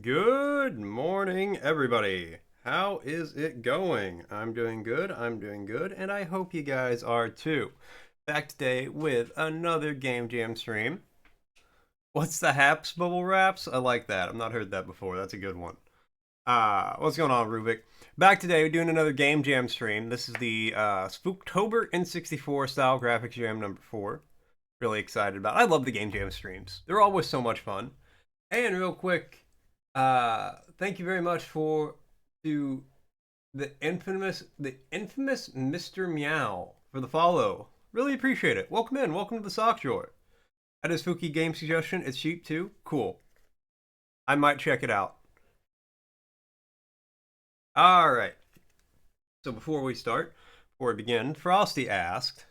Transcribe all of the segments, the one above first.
Good morning, everybody. How is it going? I'm doing good, and I hope you guys are too. Back today with another Game Jam stream. What's the haps, bubble wraps? I like that. I've not heard that before. That's a good one. What's going on, Rubik? Back today, we're doing another Game Jam stream. This is the Spooktober N64 style graphics jam number 4. Really excited about it. I love the Game Jam streams. They're always so much fun. And real quick, thank you very much to the infamous Mr. Meow for the follow. Really appreciate it. Welcome in. Welcome to the sock drawer. That is spooky game suggestion. It's cheap too. Cool. I might check it out. All right. So before we begin, Frosty asked,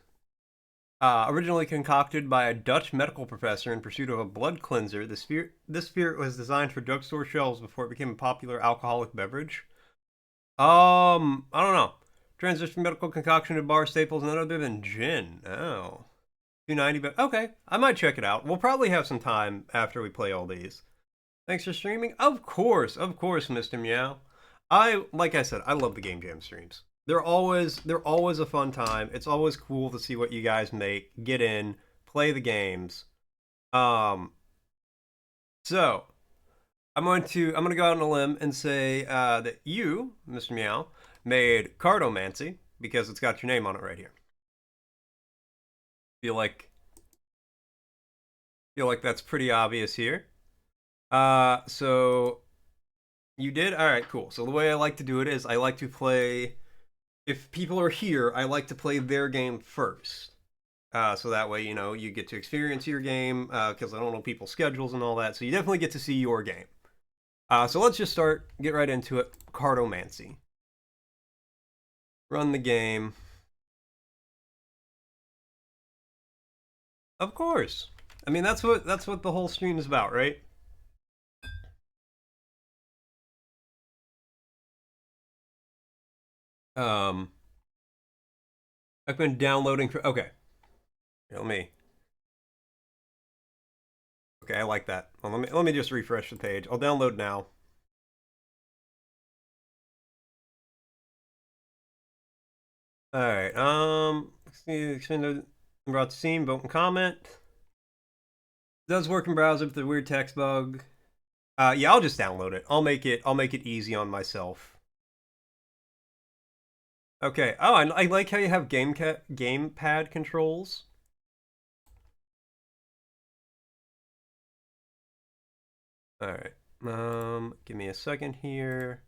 originally concocted by a Dutch medical professor in pursuit of a blood cleanser, this spirit was designed for drugstore shelves before it became a popular alcoholic beverage. I don't know. Transition from medical concoction to bar staples, none other than gin. Oh. 290, but okay. I might check it out. We'll probably have some time after we play all these. Thanks for streaming. Of course, Mr. Meow. Like I said, I love the Game Jam streams. They're always a fun time. It's always cool to see what you guys make, get in, play the games. So I'm gonna go out on a limb and say that you, Mr. Meow, made Kartomancy because it's got your name on it right here. Feel like that's pretty obvious here. So you did? Alright, cool. So the way I like to do it is I like to play, if people are here, I like to play their game first. So that way, you know, you get to experience your game, because I don't know people's schedules and all that, so you definitely get to see your game. So let's just get right into it. Kartomancy. Run the game. Of course. I mean, that's what the whole stream is about, right? I've been downloading for, okay. Let me. Okay, I like that. Well, let me just refresh the page. I'll download now. All right. Let's see. Extend brought to scene. Vote and comment. It does work in browser with the weird text bug. Yeah, I'll just download it. I'll make it easy on myself. Okay. Oh, I like how you have gamepad controls. All right. Give me a second here.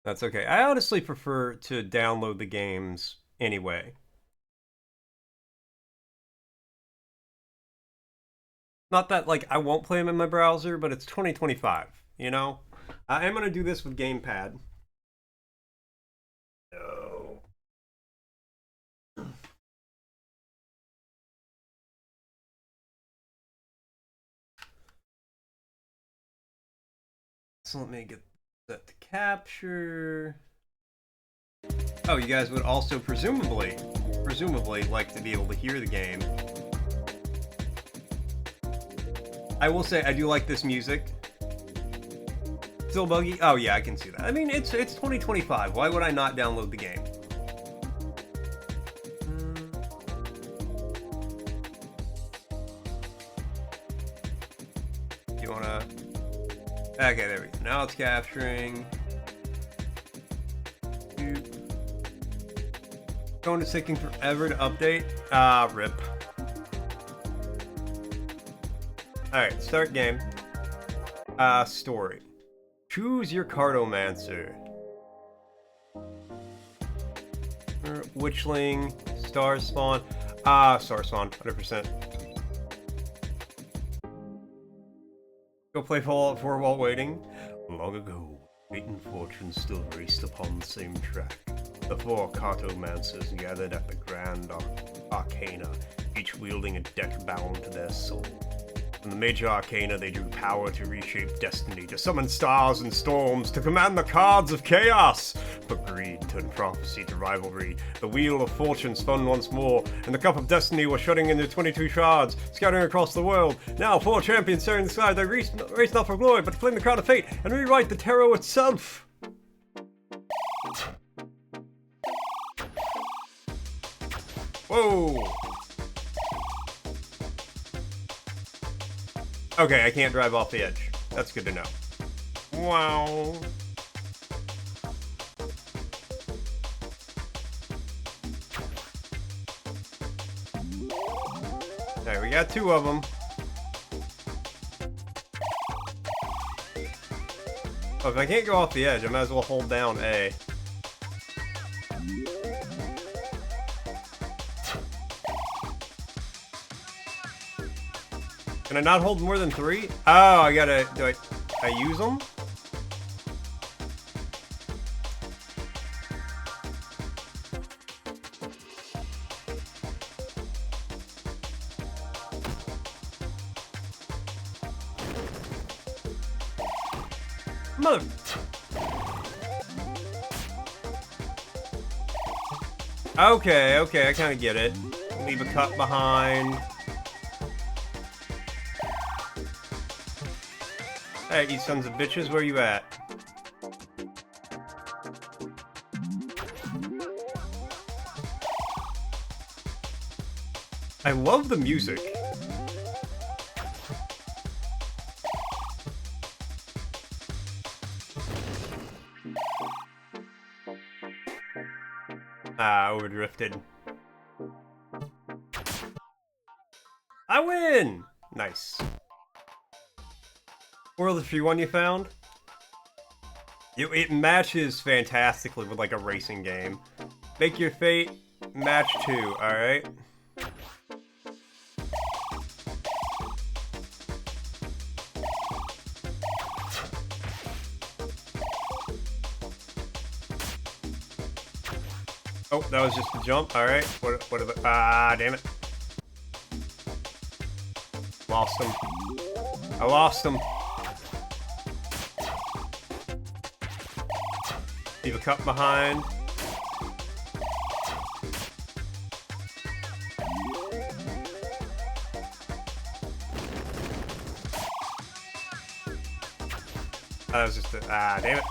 That's okay. I honestly prefer to download the games anyway. Not that, like, I won't play them in my browser, but it's 2025, you know? I am going to do this with gamepad. No. So let me get set to capture. Oh, you guys would also presumably like to be able to hear the game. I will say I do like this music. Still buggy? Oh yeah, I can see that. I mean, it's 2025. Why would I not download the game? You wanna? Okay, there we go. Now it's capturing. Going to taking forever to update. Rip. Alright, start game. Story. Choose your Kartomancer. Witchling. Star Spawn. Star Spawn, 100%. Go play Fallout 4 while waiting. Long ago, Fate and fortune still raced upon the same track. The four kartomancers gathered at the Grand Arcana, each wielding a deck bound to their soul. From the major arcana, they drew power to reshape destiny, to summon stars and storms, to command the cards of chaos. But greed turned prophecy to rivalry. The wheel of fortune spun once more, and the cup of destiny was shutting into 22 shards, scattering across the world. Now, four champions staring in the sky, they race not for glory, but to claim the crown of fate and rewrite the tarot itself. Whoa! Okay, I can't drive off the edge. That's good to know. Wow. Alright, we got two of them. Oh, if I can't go off the edge, I might as well hold down A. Can I not hold more than 3? Oh, I gotta... Do I use them? Mother... Okay, I kinda get it. Leave a cut behind. Hey, you sons of bitches, where you at? I love the music. Ah, overdrifted. I win! Nice. World of Free one you found? It matches fantastically with like a racing game. Make your fate match 2, alright? Oh, that was just a jump, alright. What are the... Ah, damn it. Lost him. I lost him. Leave a cup behind. That was just a... Ah, damn it.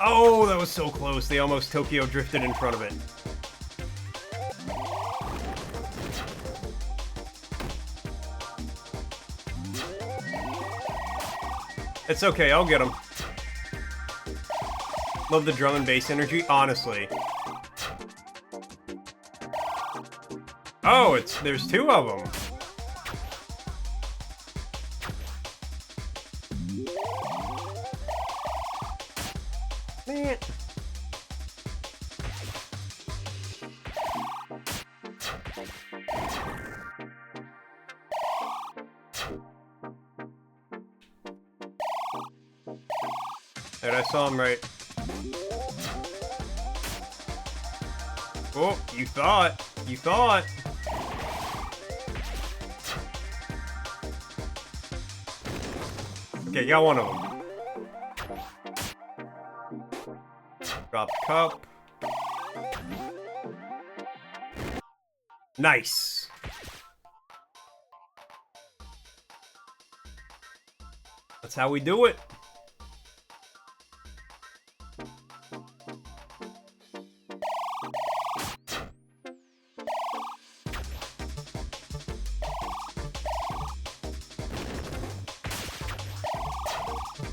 Oh, that was so close. They almost Tokyo drifted in front of it. It's okay, I'll get him. Love the drum and bass energy, honestly. Oh, there's 2 of them. Man. And I saw him right. Oh, you thought. You thought. Okay, got one of them. Drop the cup. Nice. That's how we do it.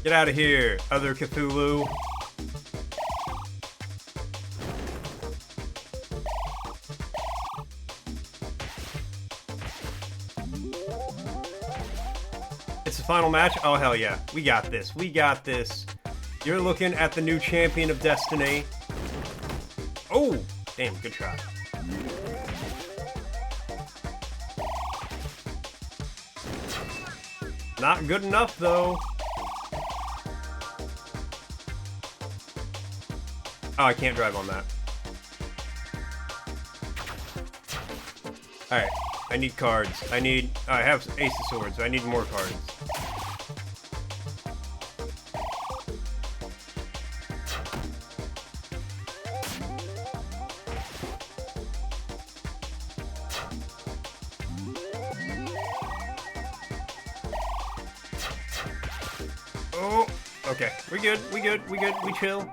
Get out of here, other Cthulhu. It's the final match? Oh, hell yeah. We got this. We got this. You're looking at the new champion of Destiny. Oh, damn, good shot. Not good enough, though. Oh, I can't drive on that. Alright, I need cards. I have Ace of Swords, I need more cards. Oh, okay. We good, we chill.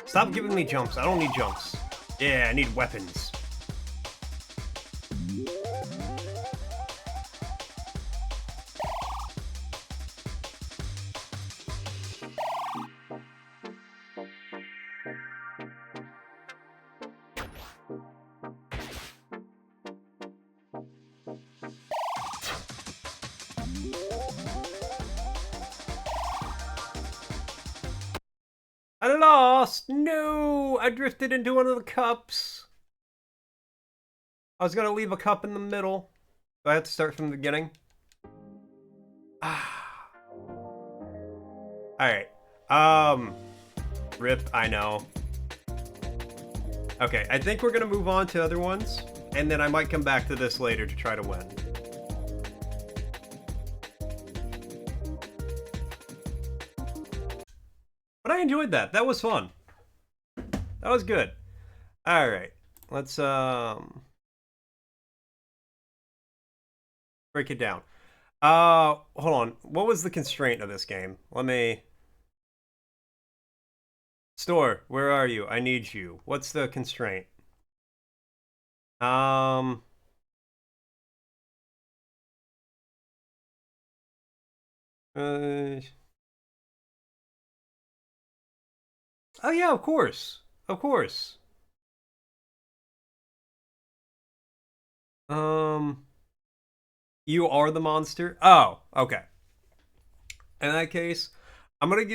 Stop giving me jumps, I don't need jumps. Yeah, I need weapons. I lost! No! I drifted into one of the cups. I was gonna leave a cup in the middle. Do I have to start from the beginning? Ah. Alright. Rip, I know. Okay, I think we're gonna move on to other ones, and then I might come back to this later to try to win. But I enjoyed that. That was fun. That was good. Alright. Let's, break it down. Hold on. What was the constraint of this game? Let me... Store, where are you? I need you. What's the constraint? Uh... Oh yeah, of course. Of course. You are the monster? Oh, okay. In that case, I'm only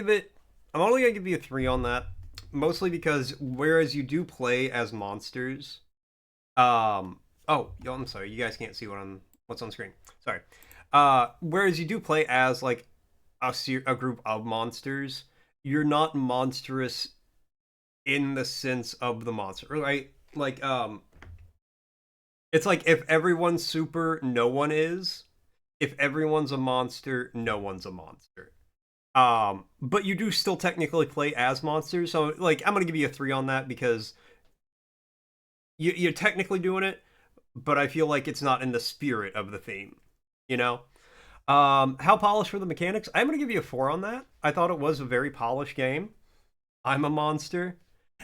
gonna give you a 3 on that. Mostly because whereas you do play as monsters, oh, yo, I'm sorry, you guys can't see what's on screen. Sorry. Whereas you do play as like a group of monsters, you're not monstrous in the sense of the monster, right? Like, it's like if everyone's super, no one is. If everyone's a monster, no one's a monster. But you do still technically play as monsters, so like I'm gonna give you a 3 on that because you're technically doing it, but I feel like it's not in the spirit of the theme, you know? How polished were the mechanics? I'm gonna give you a 4 on that. I thought it was a very polished game. I'm a monster.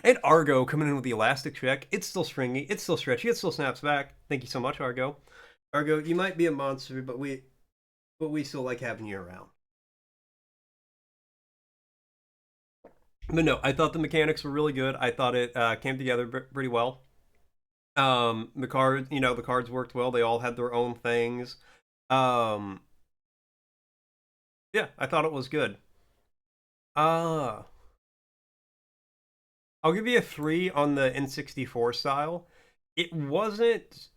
And Argo coming in with the elastic check. It's still stringy, it's still stretchy, it still snaps back. Thank you so much, Argo. Argo, you might be a monster, but we still like having you around. But no, I thought the mechanics were really good. I thought it came together pretty well. The cards worked well. They all had their own things. Um, yeah, I thought it was good. Uh, I'll give you a 3 on the N64 style. It wasn't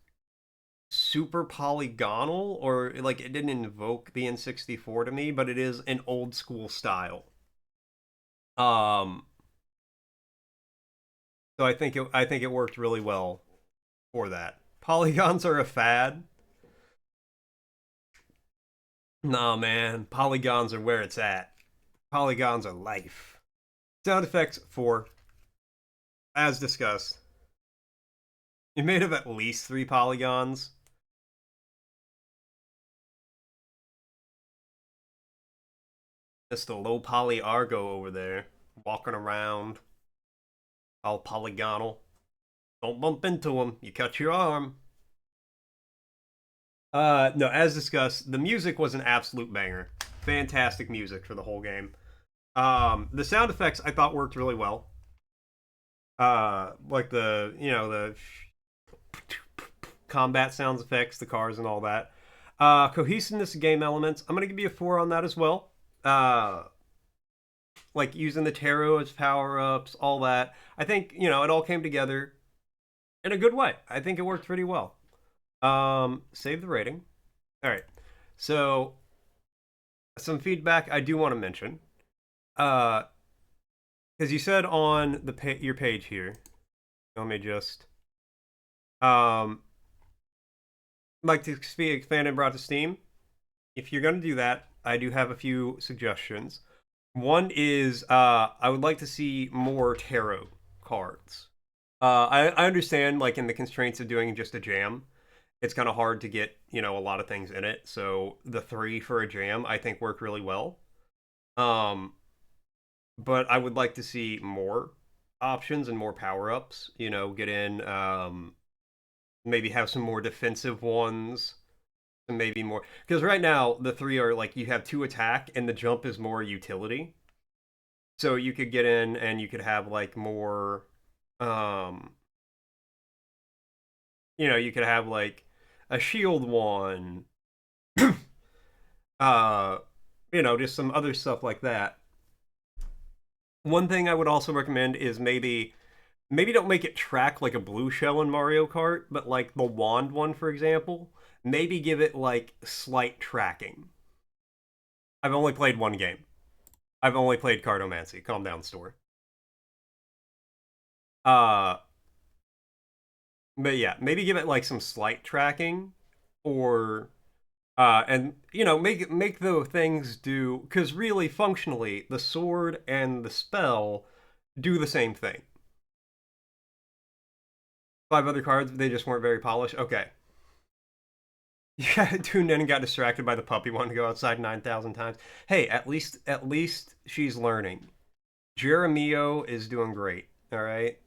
super polygonal or like it didn't invoke the N64 to me, but it is an old school style. Um, so I think it worked really well for that. Polygons are a fad. Nah, man, polygons are where it's at. Polygons are life. Sound effects 4, as discussed. You made of at least 3 polygons. Just a low poly Argo over there, walking around, all polygonal. Don't bump into him, you cut your arm. No, as discussed, the music was an absolute banger. Fantastic music for the whole game. The sound effects I thought worked really well. Like the combat sounds effects, the cars and all that. Cohesiveness of game elements. I'm gonna give you a 4 on that as well. Like using the tarot as power-ups, all that. I think, it all came together in a good way. I think it worked pretty well. Save the rating. All right. So some feedback I do want to mention. Because you said on your page here, let me just like to be expanded and brought to Steam. If you're gonna do that, I do have a few suggestions. One is I would like to see more tarot cards. I understand, like, in the constraints of doing just a jam, it's kind of hard to get, a lot of things in it. So the 3 for a jam, I think, work really well. But I would like to see more options and more power-ups. Get in, maybe have some more defensive ones. And maybe more. Because right now, the 3 are, like, you have 2 attack, and the jump is more utility. So you could get in, and you could have, like, more... you could have, like, a shield one. Just some other stuff like that. One thing I would also recommend is maybe don't make it track like a blue shell in Mario Kart, but like the wand one, for example, maybe give it like slight tracking. I've only played one game. I've only played Kartomancy. Calm down, store. But yeah, maybe give it like some slight tracking, or and make the things do, because really functionally the sword and the spell do the same thing. 5 other cards, they just weren't very polished. Okay. Yeah, tuned in and got distracted by the puppy wanting to go outside 9,000 times. Hey, at least she's learning. Jeremio is doing great. All right.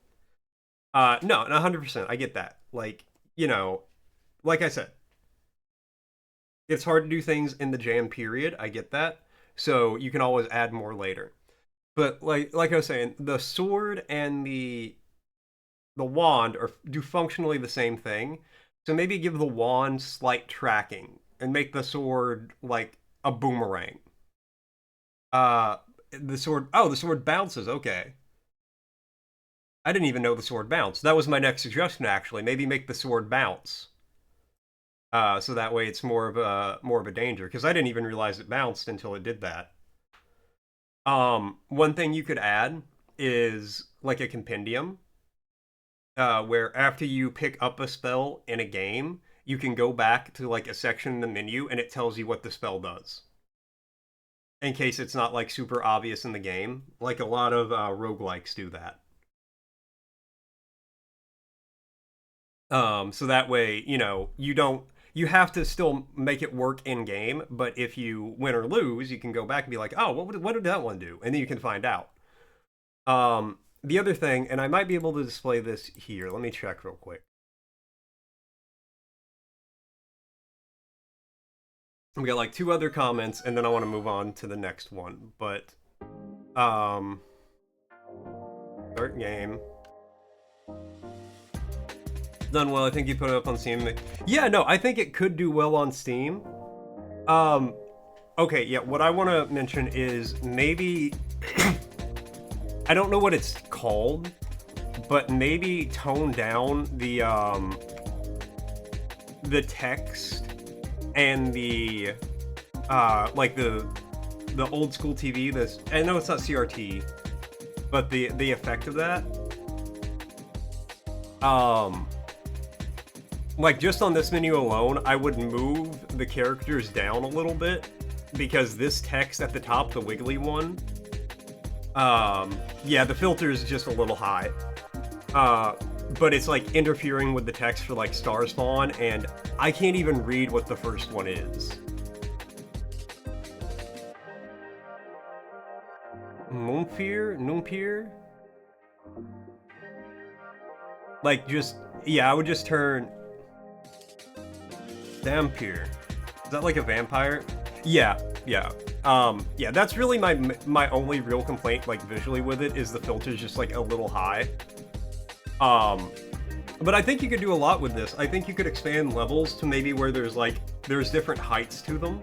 No, 100%. I get that. Like, like I said, it's hard to do things in the jam period. I get that. So you can always add more later. But like I was saying, the sword and the wand do functionally the same thing. So maybe give the wand slight tracking and make the sword like a boomerang. The sword bounces. Okay. I didn't even know the sword bounced. That was my next suggestion, actually. Maybe make the sword bounce. So that way it's more of a danger, because I didn't even realize it bounced until it did that. One thing you could add is like a compendium, where after you pick up a spell in a game, you can go back to like a section in the menu and it tells you what the spell does. In case it's not like super obvious in the game. Like a lot of roguelikes do that. So that way, you have to still make it work in game, but if you win or lose, you can go back and be like, oh, what did that one do? And then you can find out. The other thing, and I might be able to display this here. Let me check real quick. We got like 2 other comments, and then I want to move on to the next one. But, start game. Done well. I think you put it up on Steam. Yeah, no, I think it could do well on Steam. Okay, yeah, what I want to mention is maybe... I don't know what it's called, but maybe tone down the text and the like the old school TV. I know it's not CRT, but the effect of that. Like just on this menu alone, I would move the characters down a little bit, because this text at the top, the wiggly one, yeah, the filter is just a little high. But it's like interfering with the text for like star spawn, and I can't even read what the first one is. Numpir? Like just, yeah, I would just turn Dampir. Is that like a vampire? Yeah. Yeah, that's really my only real complaint, like, visually with it, is the filter's just, like, a little high. But I think you could do a lot with this. I think you could expand levels to maybe where there's, like, there's different heights to them.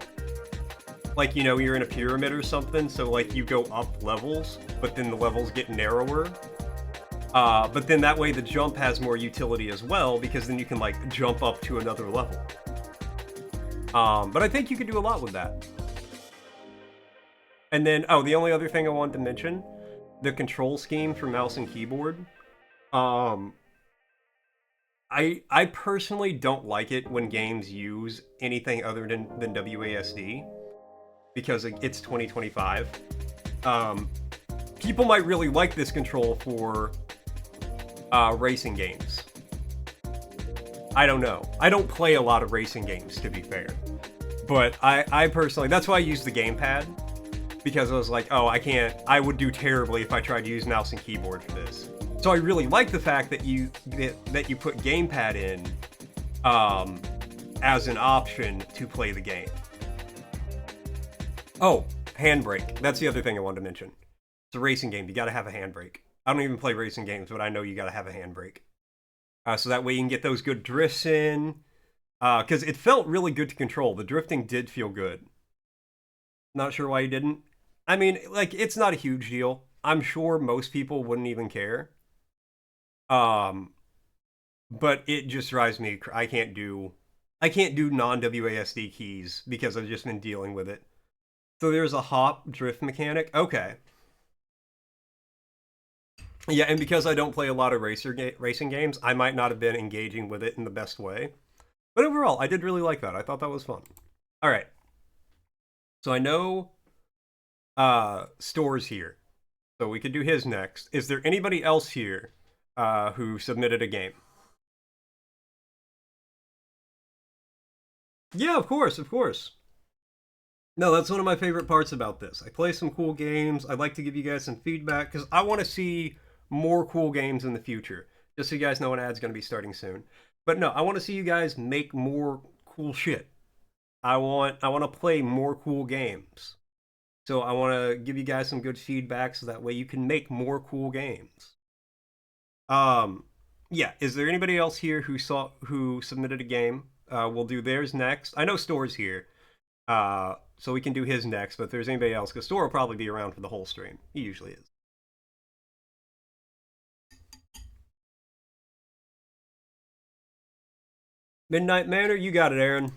Like, you know, you're in a pyramid or something, so like you go up levels, but then the levels get narrower. But then that way the jump has more utility as well, because then you can like jump up to another level. But I think you could do a lot with that. And then, oh, the only other thing I wanted to mention, the control scheme for mouse and keyboard. I personally don't like it when games use anything other than WASD, because it's 2025. People might really like this control for racing games. I don't know. I don't play a lot of racing games, to be fair. But I personally, that's why I use the gamepad, because I was like, oh, I would do terribly if I tried to use mouse and keyboard for this. So I really like the fact that you put gamepad in as an option to play the game. Oh, handbrake. That's the other thing I wanted to mention. It's a racing game. You gotta have a handbrake. I don't even play racing games, but I know you gotta have a handbrake. So that way you can get those good drifts in. Because it felt really good to control. The drifting did feel good. Not sure why you didn't. I mean, like, it's not a huge deal. I'm sure most people wouldn't even care. But it just drives me. I can't do non-WASD keys because I've just been dealing with it. So there's a hop drift mechanic. Okay. Yeah, and because I don't play a lot of racing games, I might not have been engaging with it in the best way. But overall, I did really like that. I thought that was fun. All right. So I know Store's here. So we could do his next. Is there anybody else here who submitted a game? Yeah, of course, of course. No, that's one of my favorite parts about this. I play some cool games. I'd like to give you guys some feedback because I want to see more cool games in the future. Just so you guys know, an ad's going to be starting soon. But no, I want to see you guys make more cool shit. I want to play more cool games. So I want to give you guys some good feedback so that way you can make more cool games. Yeah. Is there anybody else here who submitted a game? We'll do theirs next. I know Store's here, so we can do his next. But if there's anybody else, because Store will probably be around for the whole stream. He usually is. Midnight Manor, you got it, Aaron.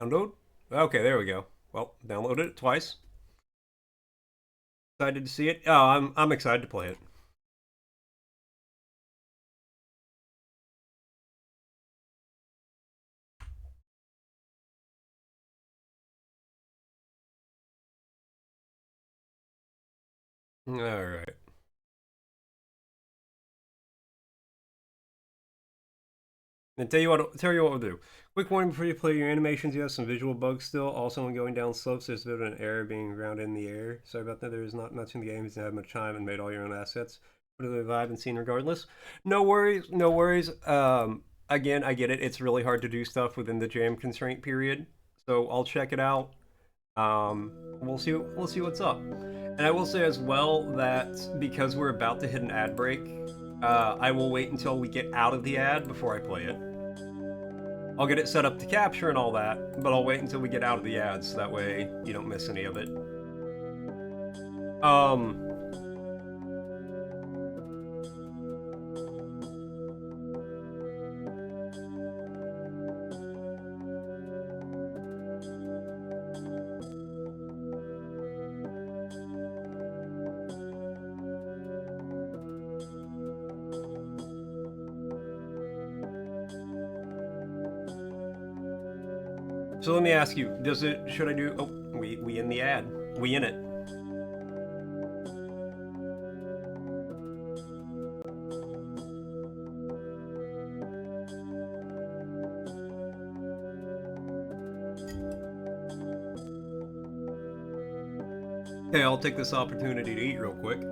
Download? Okay, there we go. Well, downloaded it twice. Excited to see it. Oh, I'm excited to play it. All right. And tell you what we'll do. Quick warning before you play your animations, you have some visual bugs still. Also, when going down slopes, there's a bit of an error being grounded in the air. Sorry about that. There is not much in the game. You didn't have much time and made all your own assets. Put the vibe and scene regardless. No worries. No worries. Again, I get it. It's really hard to do stuff within the jam constraint period. So I'll check it out. We'll see what's up. And I will say as well that because we're about to hit an ad break, I will wait until we get out of the ad before I play it. I'll get it set up to capture and all that, but I'll wait until we get out of the ads, so that way you don't miss any of it. So let me ask you, should I do, oh, we in the ad. We in it. Okay, I'll take this opportunity to eat real quick.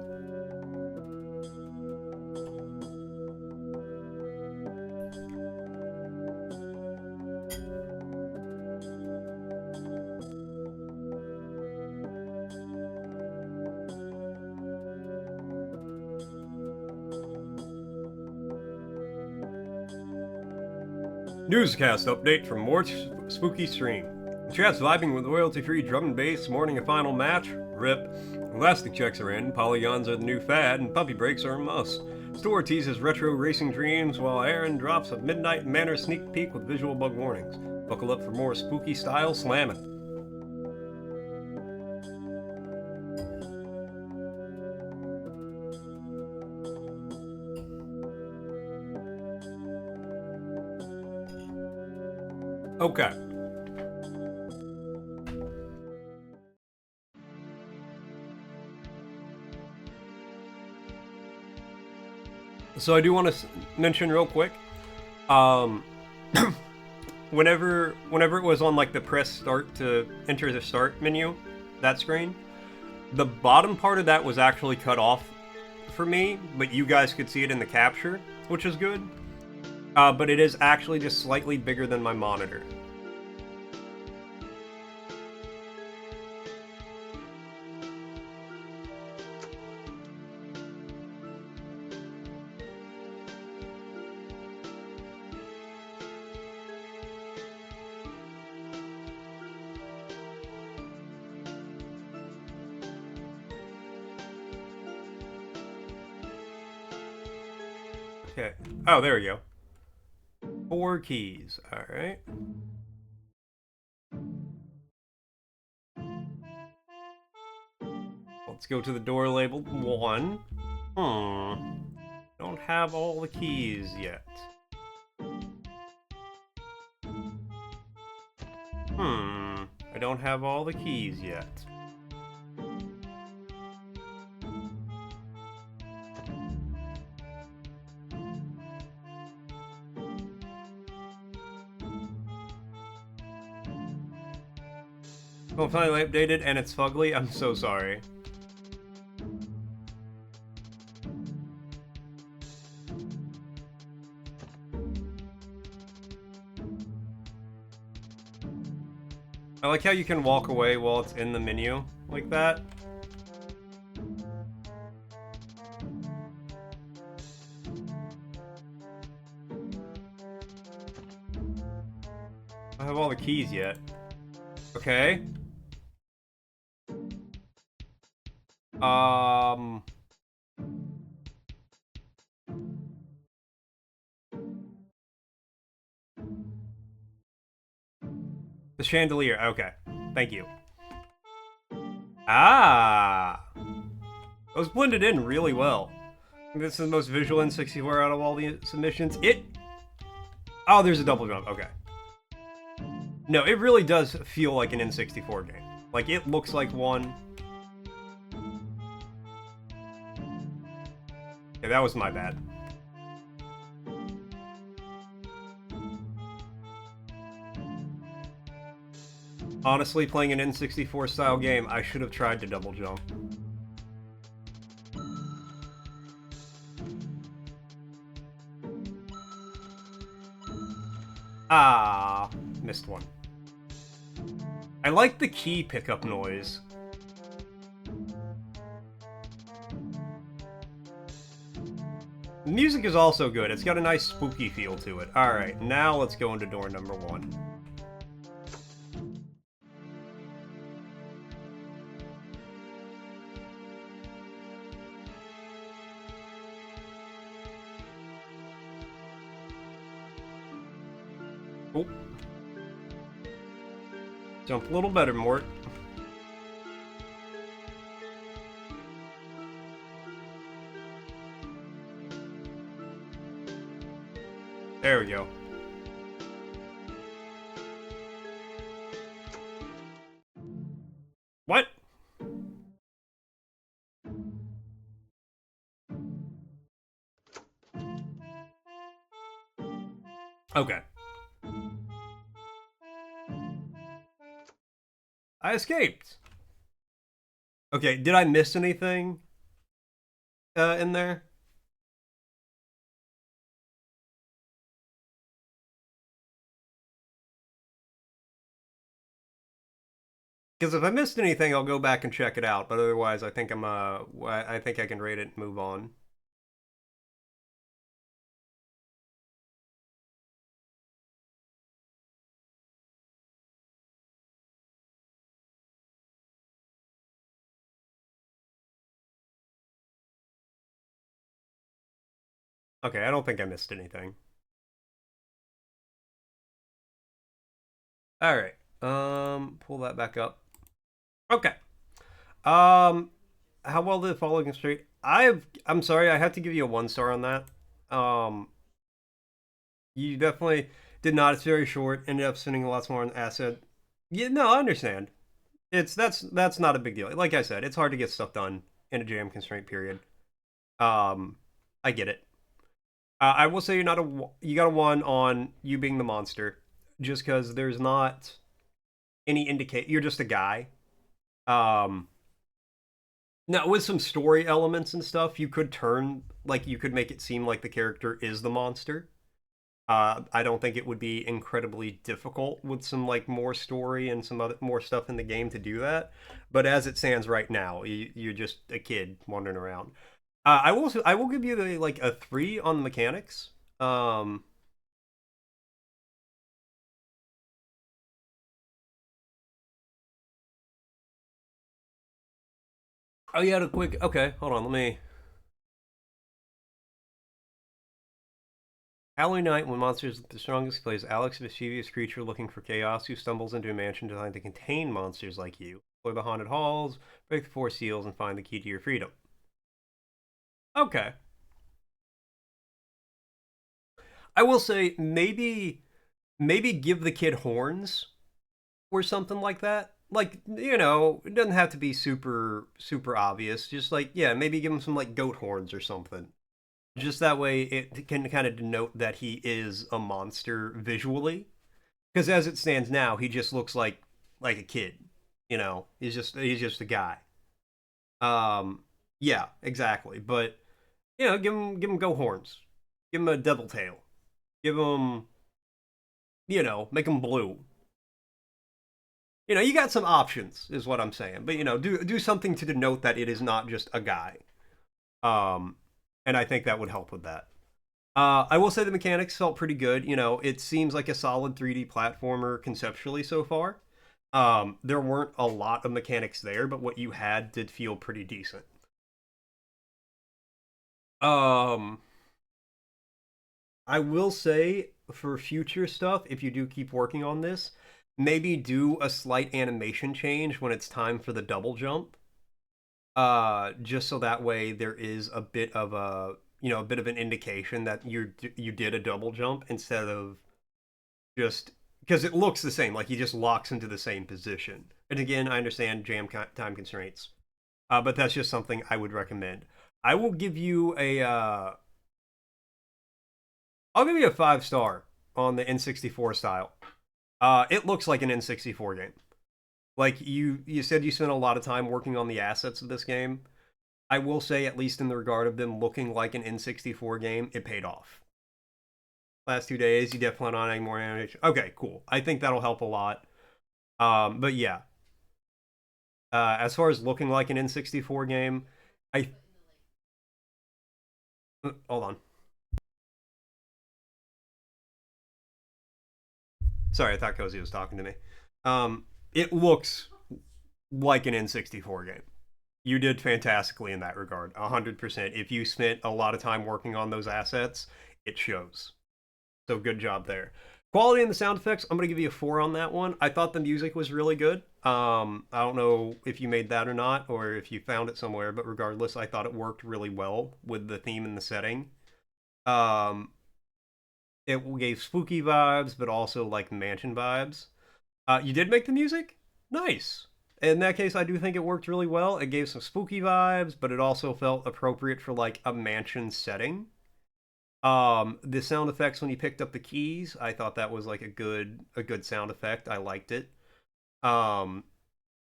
Newscast update from Mort's Spooky Stream. The chat's vibing with royalty-free drum and bass, mourning a final match. RIP. Elastic checks are in, polygons are the new fad, and puppy breaks are a must. Store teases retro racing dreams, while Aaron drops a Midnight Manor sneak peek with visual bug warnings. Buckle up for more spooky style slamming. Okay. So I do want to mention real quick, whenever it was on like the press start to enter the start menu, that screen, the bottom part of that was actually cut off for me, but you guys could see it in the capture, which is good. But it is actually just slightly bigger than my monitor. Okay. Oh, there we go. 4 keys. Alright. Let's go to the door labeled 1. Don't have all the keys yet. I don't have all the keys yet. Well, finally updated and it's fugly. I'm so sorry. I like how you can walk away while it's in the menu, like that. I don't have all the keys yet. Okay. The chandelier, okay. Thank you. Ah! Those blended in really well. This is the most visual N64 out of all the submissions. Oh, there's a double jump, okay. No, it really does feel like an N64 game. Like, it looks like one. Okay, that was my bad. Honestly, playing an N64 style game, I should have tried to double jump. Ah, missed one. I like the key pickup noise. The music is also good. It's got a nice spooky feel to it. Alright, now let's go into door number 1. Oh. Jump a little better, Mort. There we go. What? Okay. I escaped. Okay, did I miss anything in there? Because if I missed anything, I'll go back and check it out. But otherwise, I think I think I can rate it and move on. Okay, I don't think I missed anything. All right. Pull that back up. Okay. Um, how well did Following Straight? I'm sorry, I have to give you a 1 star on that. Um, you definitely did not. It's very short. Ended up spending lots more on asset. Yeah, no, I understand. That's not a big deal. Like I said, it's hard to get stuff done in a jam constraint period. Um, I get it. I will say you're not you got a 1 on you being the monster, just because there's not any indicate. You're just a guy. Um, Now, with some story elements and stuff, you could turn, like, you could make it seem like the character is the monster. I don't think it would be incredibly difficult with some, like, more story and some other more stuff in the game to do that. But as it stands right now, you're just a kid wandering around. I will give you like a 3 on the mechanics. Um, oh, yeah, the quick. Okay, hold on. Let me. Halloween night, when monsters at the strongest, plays Alex, a mischievous creature looking for chaos who stumbles into a mansion designed to contain monsters like you. Explore the haunted halls, break the 4 seals, and find the key to your freedom. Okay. I will say maybe give the kid horns or something like that. Like, it doesn't have to be super obvious. Just like, yeah, maybe give him some like goat horns or something. Just that way it can kind of denote that he is a monster visually. Because as it stands now, he just looks like a kid. He's just a guy. Um, yeah, exactly. But give him go horns, give him a devil tail, give him make him blue. You got some options, is what I'm saying. But do something to denote that it is not just a guy. Um, and I think that would help with that. I will say the mechanics felt pretty good. It seems like a solid 3D platformer conceptually so far. There weren't a lot of mechanics there, but what you had did feel pretty decent. Um, I will say for future stuff, if you do keep working on this, maybe do a slight animation change when it's time for the double jump. Just so that way there is a bit of an indication that you did a double jump instead of just because it looks the same, like he just locks into the same position. And again, I understand time constraints, but that's just something I would recommend. I will give you I'll give you a 5 star on the N64 style. It looks like an N64 game. Like you said, you spent a lot of time working on the assets of this game. I will say, at least in the regard of them looking like an N64 game, it paid off. Last 2 days, you definitely plan on adding more animation. Okay, cool. I think that'll help a lot. But yeah, as far as looking like an N64 game, I hold on. Sorry, I thought Cozy was talking to me. It looks like an N64 game. You did fantastically in that regard, 100%. If you spent a lot of time working on those assets, it shows. So good job there. Quality and the sound effects, I'm gonna give you a 4 on that one. I thought the music was really good. I don't know if you made that or not, or if you found it somewhere, but regardless, I thought it worked really well with the theme and the setting. Um, it gave spooky vibes, but also like mansion vibes. You did make the music? Nice. In that case, I do think it worked really well. It gave some spooky vibes, but it also felt appropriate for like a mansion setting. The sound effects when you picked up the keys, I thought that was like a good sound effect. I liked it. Um,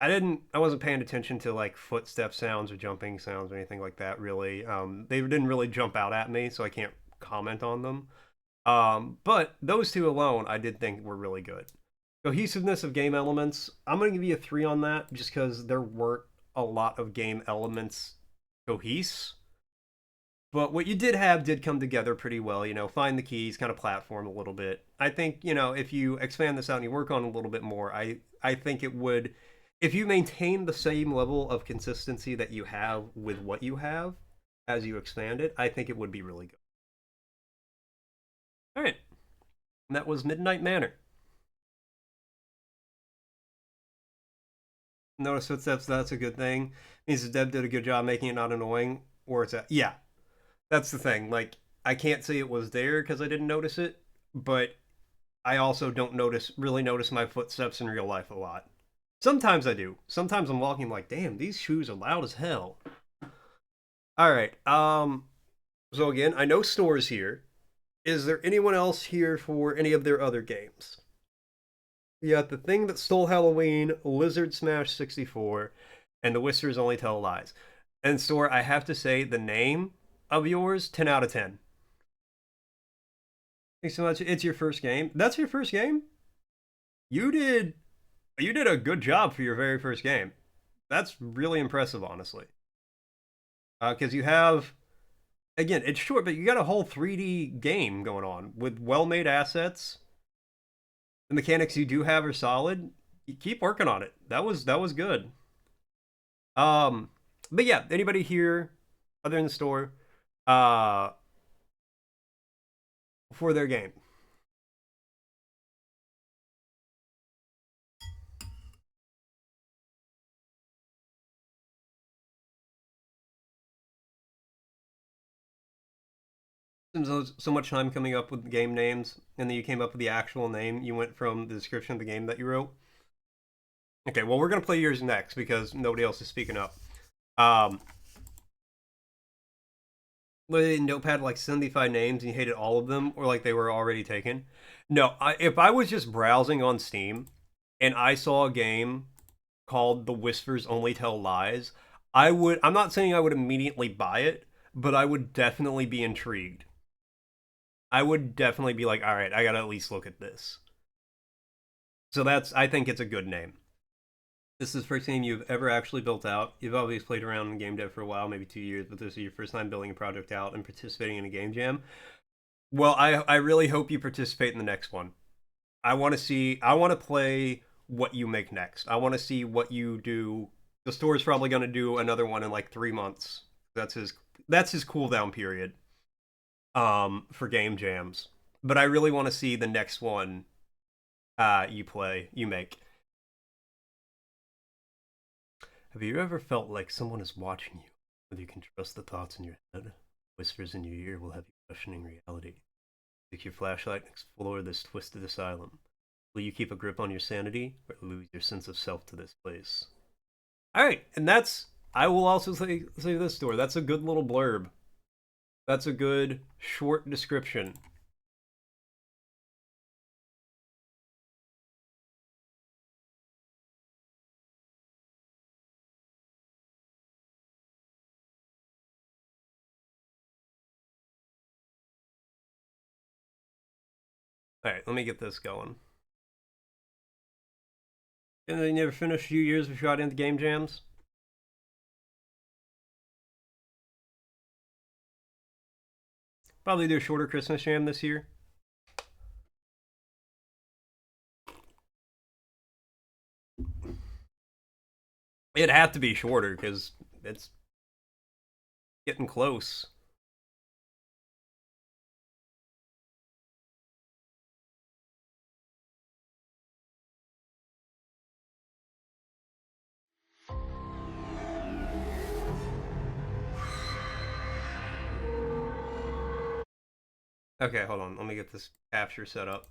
I wasn't paying attention to like footstep sounds or jumping sounds or anything like that really. They didn't really jump out at me, so I can't comment on them. But those two alone, I did think were really good. Cohesiveness of game elements, I'm gonna give you a 3 on that just because there weren't a lot of game elements cohese. But what you did have did come together pretty well. Find the keys, kind of platform a little bit. I think if you expand this out and you work on it a little bit more, I think it would, if you maintain the same level of consistency that you have with what you have as you expand it, I think it would be really good. All right, and that was Midnight Manor. Notice footsteps. That's a good thing. Means the dev did a good job making it not annoying. Or it's at. Yeah, that's the thing. Like I can't say it was there because I didn't notice it, but I also don't really notice my footsteps in real life a lot. Sometimes I do. Sometimes I'm walking like, damn, these shoes are loud as hell. All right. So again, I know Store's here. Is there anyone else here for any of their other games? You got The Thing That Stole Halloween, Lizard Smash 64, and The Whispers Only Tell Lies. And Store, I have to say, the name of yours, 10 out of 10. Thanks so much. It's your first game. That's your first game? You did a good job for your very first game. That's really impressive, honestly. Because you have, again, it's short, but you got a whole 3D game going on with well-made assets. The mechanics you do have are solid. You keep working on it. That was good. But yeah, anybody here other than the Store, uh, for their game? So much time coming up with game names, and then you came up with the actual name. You went from the description of the game that you wrote. Okay, well, we're gonna play yours next because nobody else is speaking up. Um, Notepad like 75 names and you hated all of them, or like they were already taken. No, if I was just browsing on Steam and I saw a game called The Whispers Only Tell Lies, I would. I'm not saying I would immediately buy it, but I would definitely be intrigued. I would definitely be like, all right, I gotta at least look at this. So I think it's a good name. This is the first game you've ever actually built out. You've always played around in game dev for a while, maybe 2 years, but this is your first time building a project out and participating in a game jam. Well, I really hope you participate in the next one. I want to play what you make next. I want to see what you do. The Store's probably going to do another one in like 3 months. That's his cooldown period for game jams. But I really want to see the next one you make. Have you ever felt like someone is watching you, whether you can trust the thoughts in your head? Whispers in your ear will have you questioning reality. Take your flashlight and explore this twisted asylum. Will you keep a grip on your sanity, or lose your sense of self to this place? Alright, and I will also say this, Store. That's a good little blurb. That's a good, short description. Alright, let me get this going. And then you never finished a few years before you got into game jams? Probably do a shorter Christmas jam this year. It'd have to be shorter because it's getting close. Okay, hold on. Let me get this capture set up.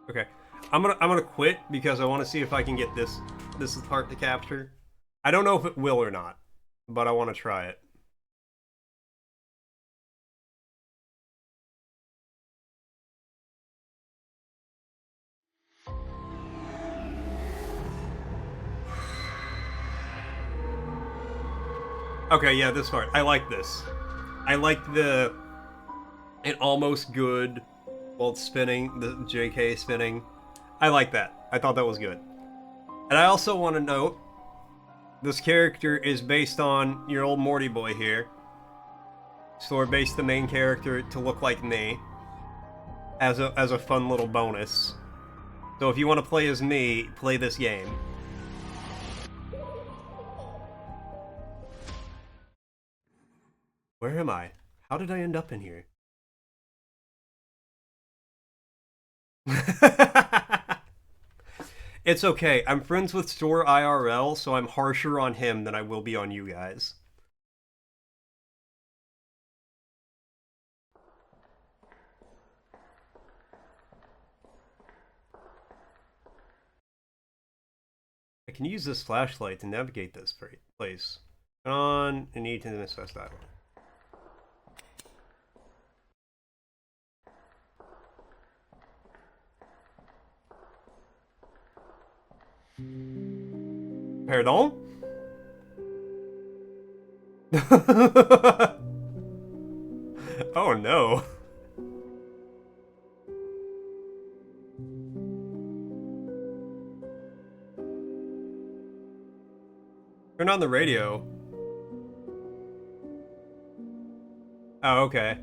Okay, I'm gonna quit because I want to see if I can get this part to capture. I don't know if it will or not, but I want to try it. Okay, yeah, this part. I like this. I like it almost good while it's spinning, the JK spinning. I like that. I thought that was good. And I also want to note this character is based on your old Morty boy here. So I based the main character to look like me as a fun little bonus. So if you want to play as me, play this game. Where am I? How did I end up in here? It's okay. I'm friends with Store IRL, so I'm harsher on him than I will be on you guys. I can use this flashlight to navigate this place. Turn on, I need to assess that one. Pardon? Oh no. Turn on the radio. Oh, okay.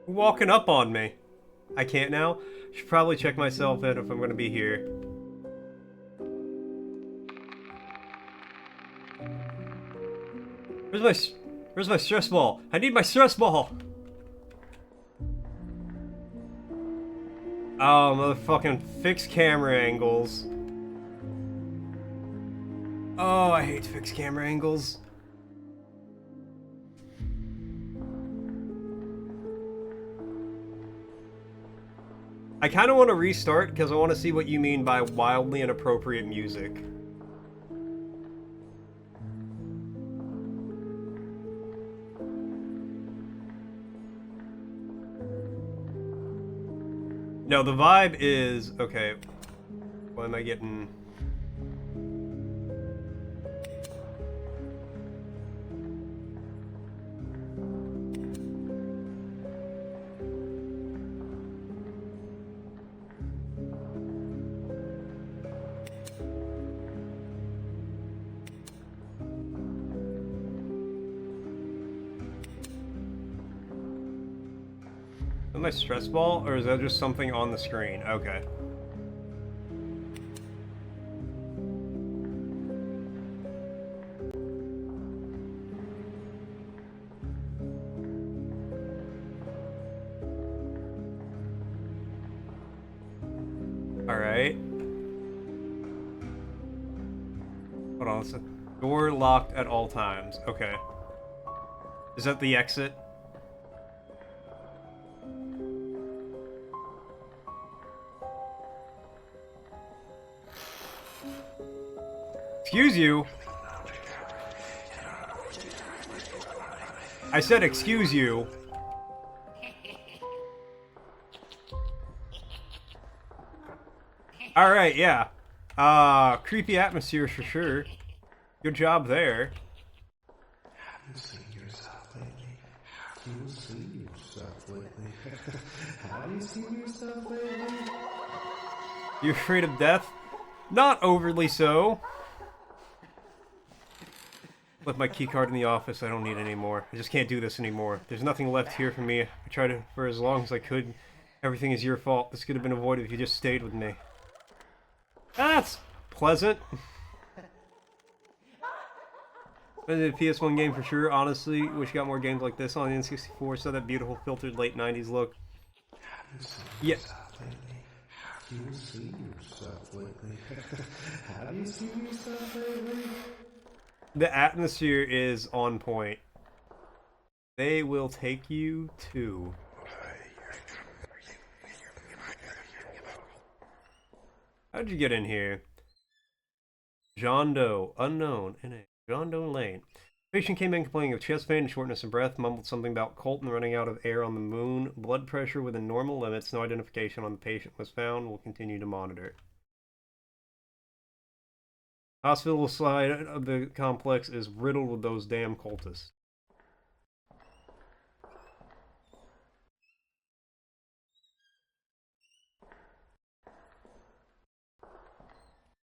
Walking up on me. I can't now? Should probably check myself in if I'm gonna be here. Where's my stress ball? I need my stress ball! Oh, motherfucking fixed camera angles. Oh, I hate fixed camera angles. I kind of want to restart because I want to see what you mean by wildly inappropriate music. No, the vibe is... Okay. What am I getting? Is that my stress ball, or is that just something on the screen? Okay. Alright. Hold on, let's... Door locked at all times. Okay. Is that the exit? Excuse you. I said excuse you. Alright, yeah. Creepy atmosphere for sure. Good job there. Have you seen yourself lately? Have you seen yourself lately? Have you seen yourself lately? You afraid of death? Not overly so. Left my keycard in the office. I don't need it anymore. I just can't do this anymore. There's nothing left here for me. I tried for as long as I could. Everything is your fault. This could have been avoided if you just stayed with me. That's pleasant. A PS1 game for sure. Honestly, wish you got more games like this on the N64. So that beautiful filtered late 90s look. Yeah. Have you seen yourself lately? Have you seen yourself lately? The atmosphere is on point. They will take you to... How'd you get in here? John Doe, unknown, in a John Doe Lane. Patient came in complaining of chest pain and shortness of breath, mumbled something about Colton running out of air on the moon, blood pressure within normal limits, no identification on the patient was found, we'll continue to monitor. Hospital side of the complex is riddled with those damn cultists.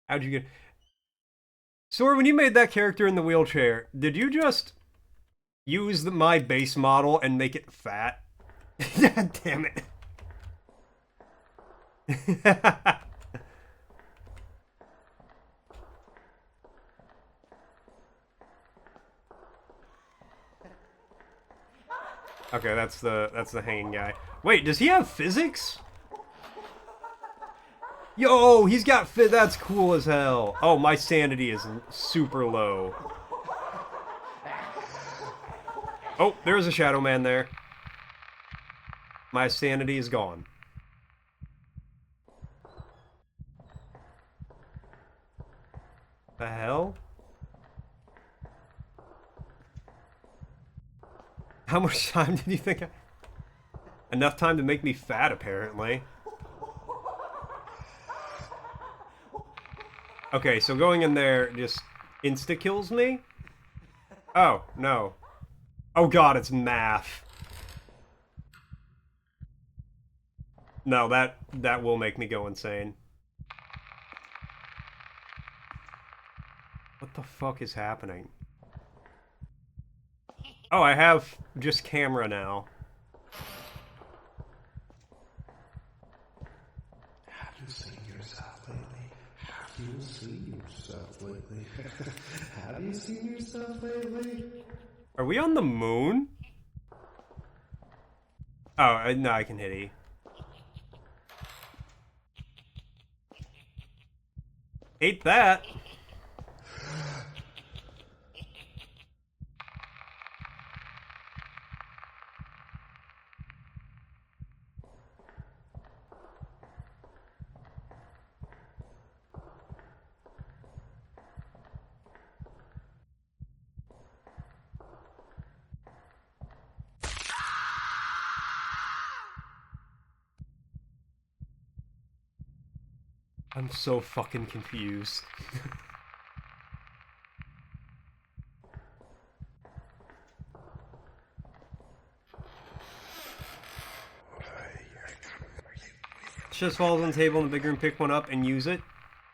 How'd you get... Sora, when you made that character in the wheelchair, did you just use my base model and make it fat? God damn it. Okay, that's the hanging guy. Wait, does he have physics? Yo, he's got fit. That's cool as hell. Oh, my sanity is super low. Oh, there's a Shadow Man there. My sanity is gone. The hell? How much time did you think Enough time to make me fat, apparently. Okay, so going in there just insta-kills me? Oh, no. Oh god, it's math. No, that will make me go insane. What the fuck is happening? Oh, I have just camera now. Have you seen yourself lately? Have you seen yourself lately? Have you seen yourself lately? Are we on the moon? Oh, no, I can hit E. Ate that. I'm so fucking confused. Just falls on the table in the big room, pick one up and use it.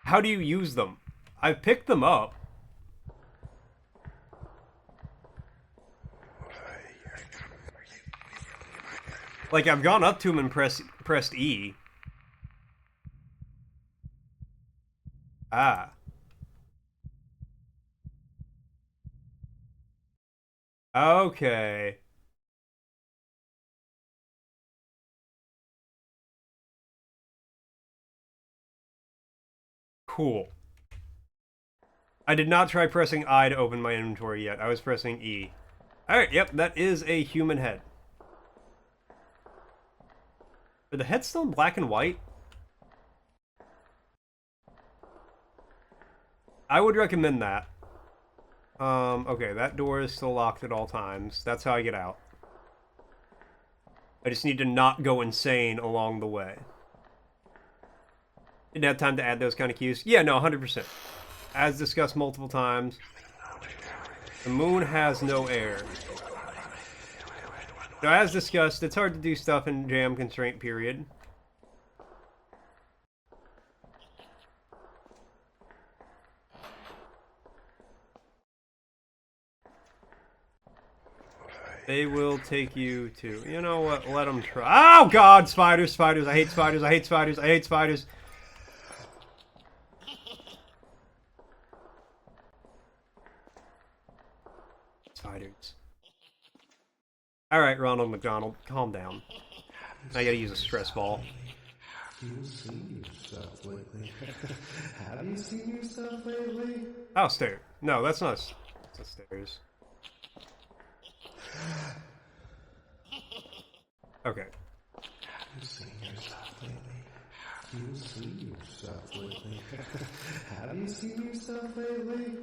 How do you use them? I've picked them up. Like, I've gone up to him and pressed E. Ah. Okay. Cool. I did not try pressing I to open my inventory yet. I was pressing E. Alright, yep, that is a human head. Are the heads still in black and white? I would recommend that. Okay, that door is still locked at all times. That's how I get out. I just need to not go insane along the way. Didn't have time to add those kind of cues. Yeah, no, 100%. As discussed multiple times, the moon has no air. Now, as discussed, it's hard to do stuff in jam constraint period. They will take you to... You know what? Let them try. Oh, God! Spiders, spiders. I hate spiders. I hate spiders. I hate spiders. Spiders. Alright, Ronald McDonald. Calm down. I gotta use a stress ball. Have you seen yourself lately? Have you seen yourself lately? Oh, stairs. No, that's not that's stairs. Okay. Have you seen yourself lately? Have you seen yourself lately? Have you seen yourself lately?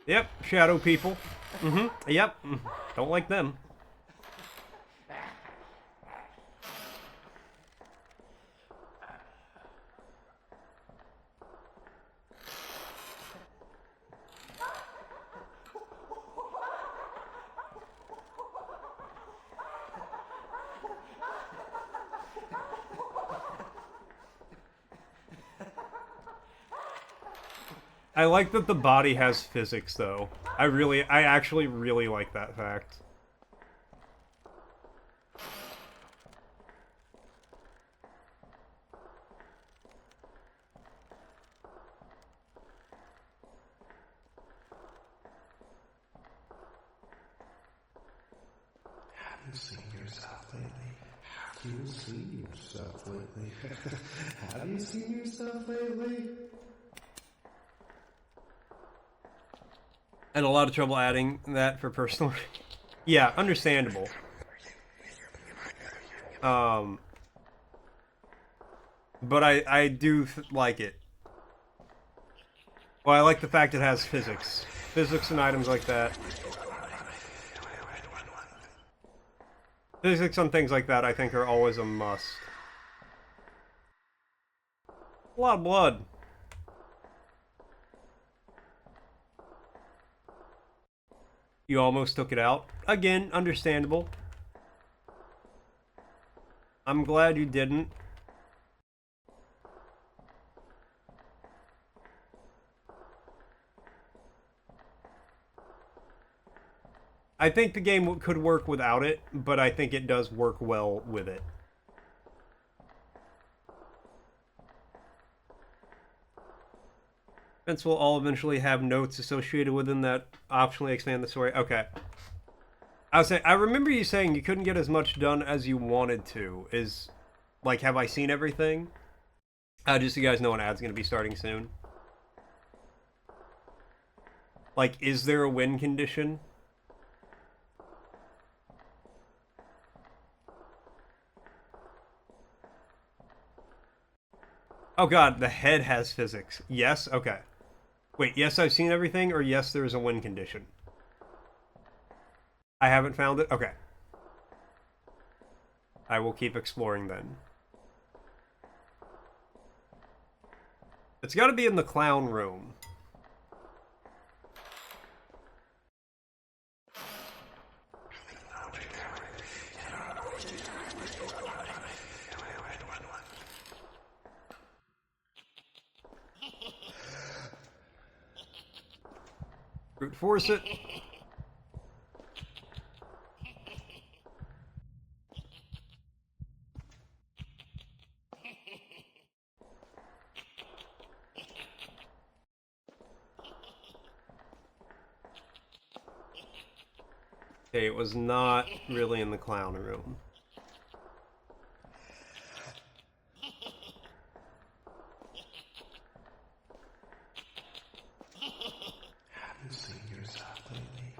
Yep, shadow people. Yep. Don't like them. I like that the body has physics, though. I actually really like that fact. Have you seen yourself lately? Have you seen yourself lately? Have you seen yourself lately? I had a lot of trouble adding that for personal. Yeah, understandable. Um, but I do like it. Well, I like the fact it has physics. Physics and items like that. Physics on things like that I think are always a must. A lot of blood. You almost took it out. Again, understandable. I'm glad you didn't. I think the game could work without it, but I think it does work well with it. Events will all eventually have notes associated with them that optionally expand the story. Okay. I remember you saying you couldn't get as much done as you wanted to. Like, have I seen everything? Just so you guys know, an ad's gonna be starting soon. Like, is there a win condition? Oh god, the head has physics. Yes? Okay. Wait, yes, I've seen everything, or yes, there is a win condition? I haven't found it? Okay. I will keep exploring then. It's gotta be in the clown room. Brute force it. Okay, it was not really in the clown room. Have you seen yourself lately?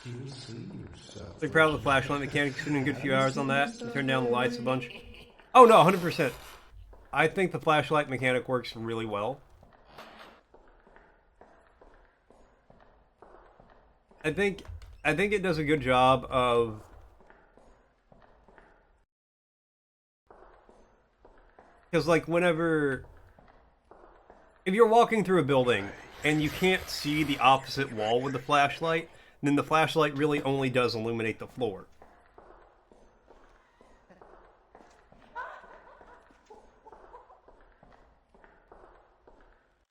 Have you seen yourself Pretty proud of the lately? flashlight mechanic. Spending a good Have few you hours on seen that. And yourself turn down the lights a lately? bunch. Oh no, 100%. I think the flashlight mechanic works really well. I think it does a good job of because like whenever if you're walking through a building and you can't see the opposite wall with the flashlight, then the flashlight really only does illuminate the floor.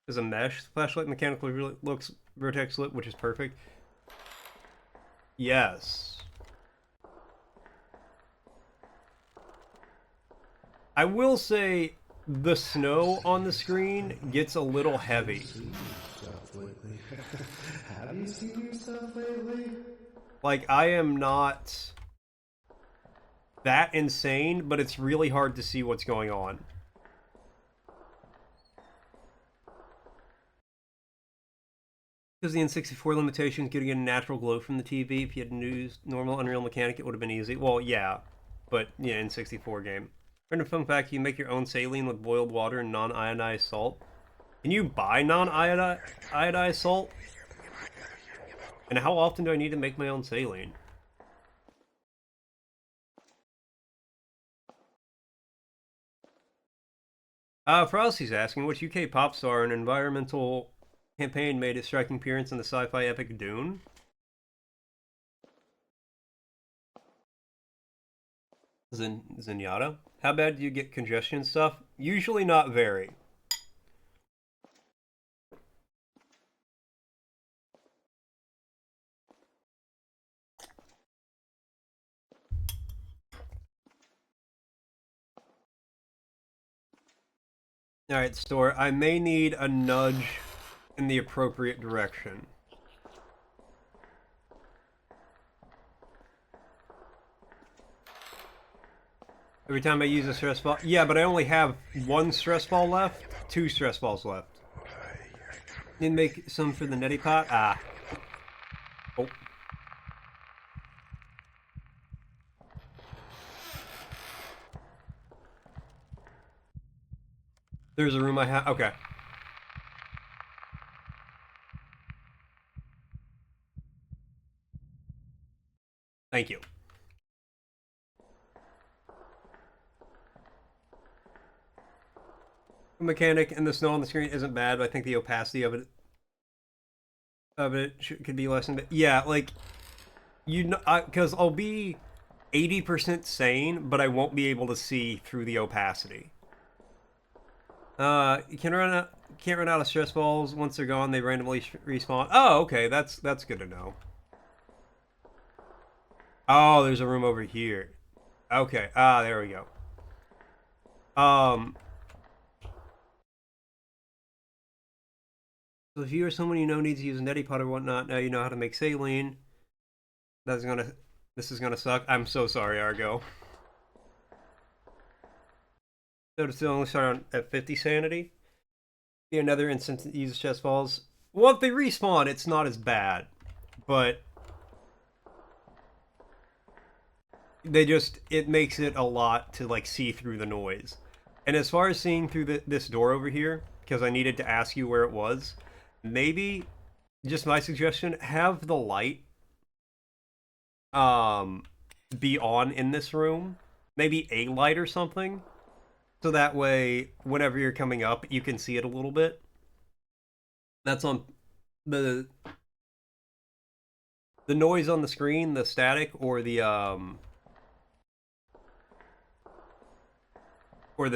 Is a mesh. The flashlight mechanically really looks vertex lit, which is perfect. Yes. I will say the snow on the screen gets a little heavy. Seen yourself lately? Have you seen yourself lately? Like, I am not that insane, but it's really hard to see what's going on. Because the N64 limitations, getting a natural glow from the TV. If you had used normal Unreal Mechanic, it would have been easy. Well, yeah, but yeah, N64 game. Random fun fact: you make your own saline with boiled water and non-ionized salt. Can you buy non-iodized salt? And how often do I need to make my own saline? Frosty's asking, which UK pop star and environmental campaign made its striking appearance in the sci-fi epic Dune? Zenyatta? How bad do you get congestion stuff? Usually not very. Alright, store. I may need a nudge in the appropriate direction. Every time I use a stress ball. Yeah, but I only have one stress ball left. 2 stress balls left. Need to make some for the neti pot? Ah. Oh. There's a room I have. Okay. Thank you. The mechanic and the snow on the screen isn't bad, but I think the opacity of it could be lessened. Yeah, like you know, because I'll be 80% sane, but I won't be able to see through the opacity. You can't run out of stress balls once they're gone. They randomly respawn. Oh, okay, that's good to know. Oh, there's a room over here. Okay, there we go. So if you or someone you know needs to use a neti pot or whatnot, now you know how to make saline. This is gonna suck. I'm so sorry, Argo. So to still only start at 50 sanity. Be another instance that uses chest balls. Well, if they respawn, it's not as bad, but it makes it a lot to like see through the noise. And as far as seeing through this door over here, because I needed to ask you where it was, maybe just my suggestion: have the light be on in this room, maybe a light or something, so that way whenever you're coming up you can see it a little bit. That's on the noise on the screen, the static, or the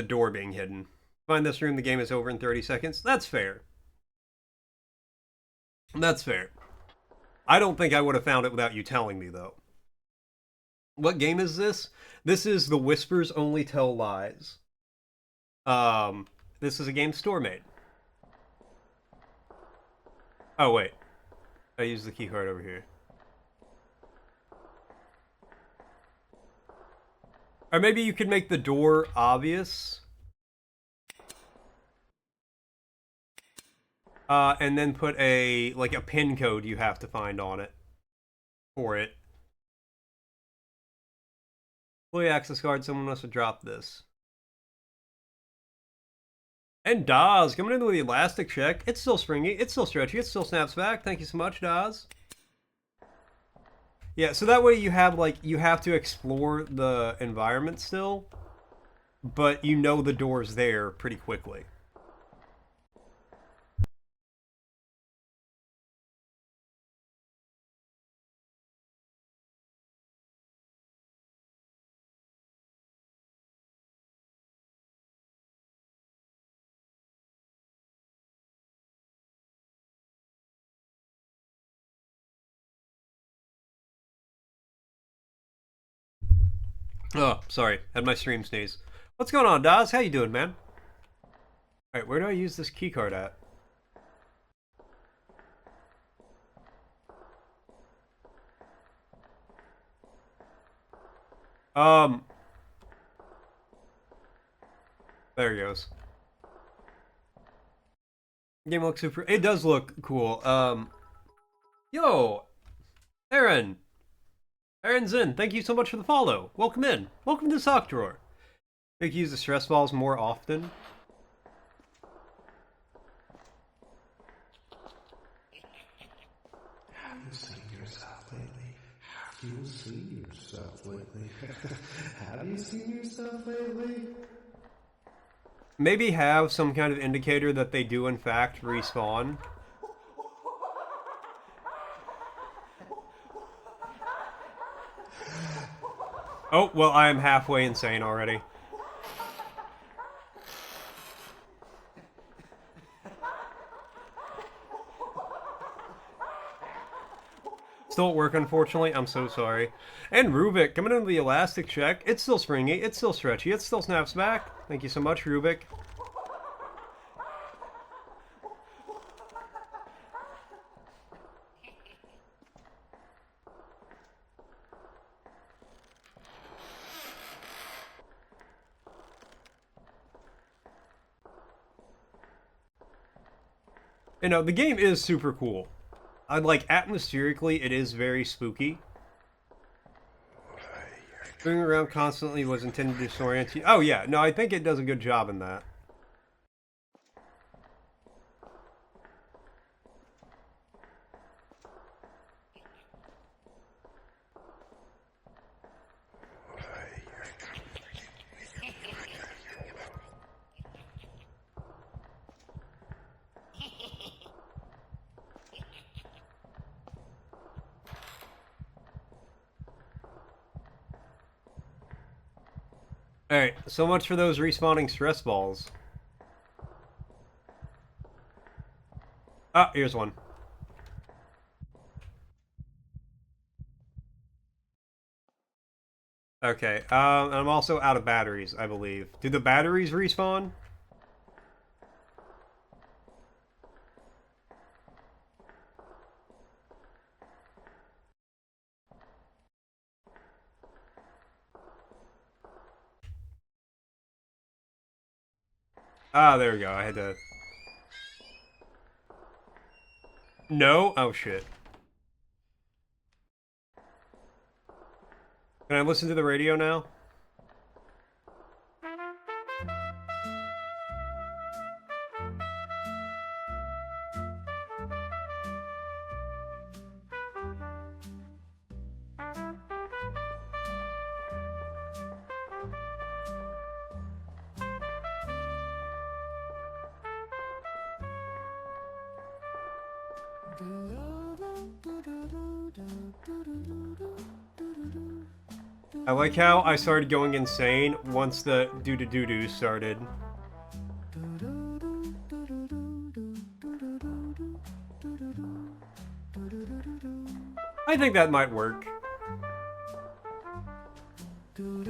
door being hidden. Find this room, the game is over in 30 seconds. That's fair. That's fair. I don't think I would have found it without you telling me, though. What game is this? This is The Whispers Only Tell Lies. This is a game Store made. Oh, wait. I used the keycard over here. Or maybe you could make the door obvious. And then put a pin code you have to find on it. For it. Employee access card, someone must have dropped this. And Daz, coming in with the elastic check. It's still springy, it's still stretchy, it still snaps back. Thank you so much, Daz. Yeah, so that way you have, you have to explore the environment still, but you know the door's there pretty quickly. Oh, sorry. Had my stream sneeze. What's going on, Daz? How you doing, man? Alright, where do I use this keycard at? There he goes. Game looks super... It does look cool. Yo! Aaron! Aaron's in. Thank you so much for the follow. Welcome in. Welcome to Sock Drawer. Make you use the stress balls more often. Have you seen yourself lately? Have you seen yourself lately? Have you seen yourself lately? Maybe have some kind of indicator that they do in fact respawn. Oh, well, I am halfway insane already. Still at work, unfortunately. I'm so sorry. And Rubik, coming into the elastic check. It's still springy. It's still stretchy. It still snaps back. Thank you so much, Rubik. You know, the game is super cool. I like atmospherically, it is very spooky. Moving around constantly was intended to disorient you. Oh yeah, no, I think it does a good job in that. Alright, so much for those respawning stress balls. Ah, here's one. Okay, I'm also out of batteries, I believe. Do the batteries respawn? Ah, there we go. I had to... No? Oh, shit. Can I listen to the radio now? I like how I started going insane once the doo-doo-doo-doo started. I think that might work. Did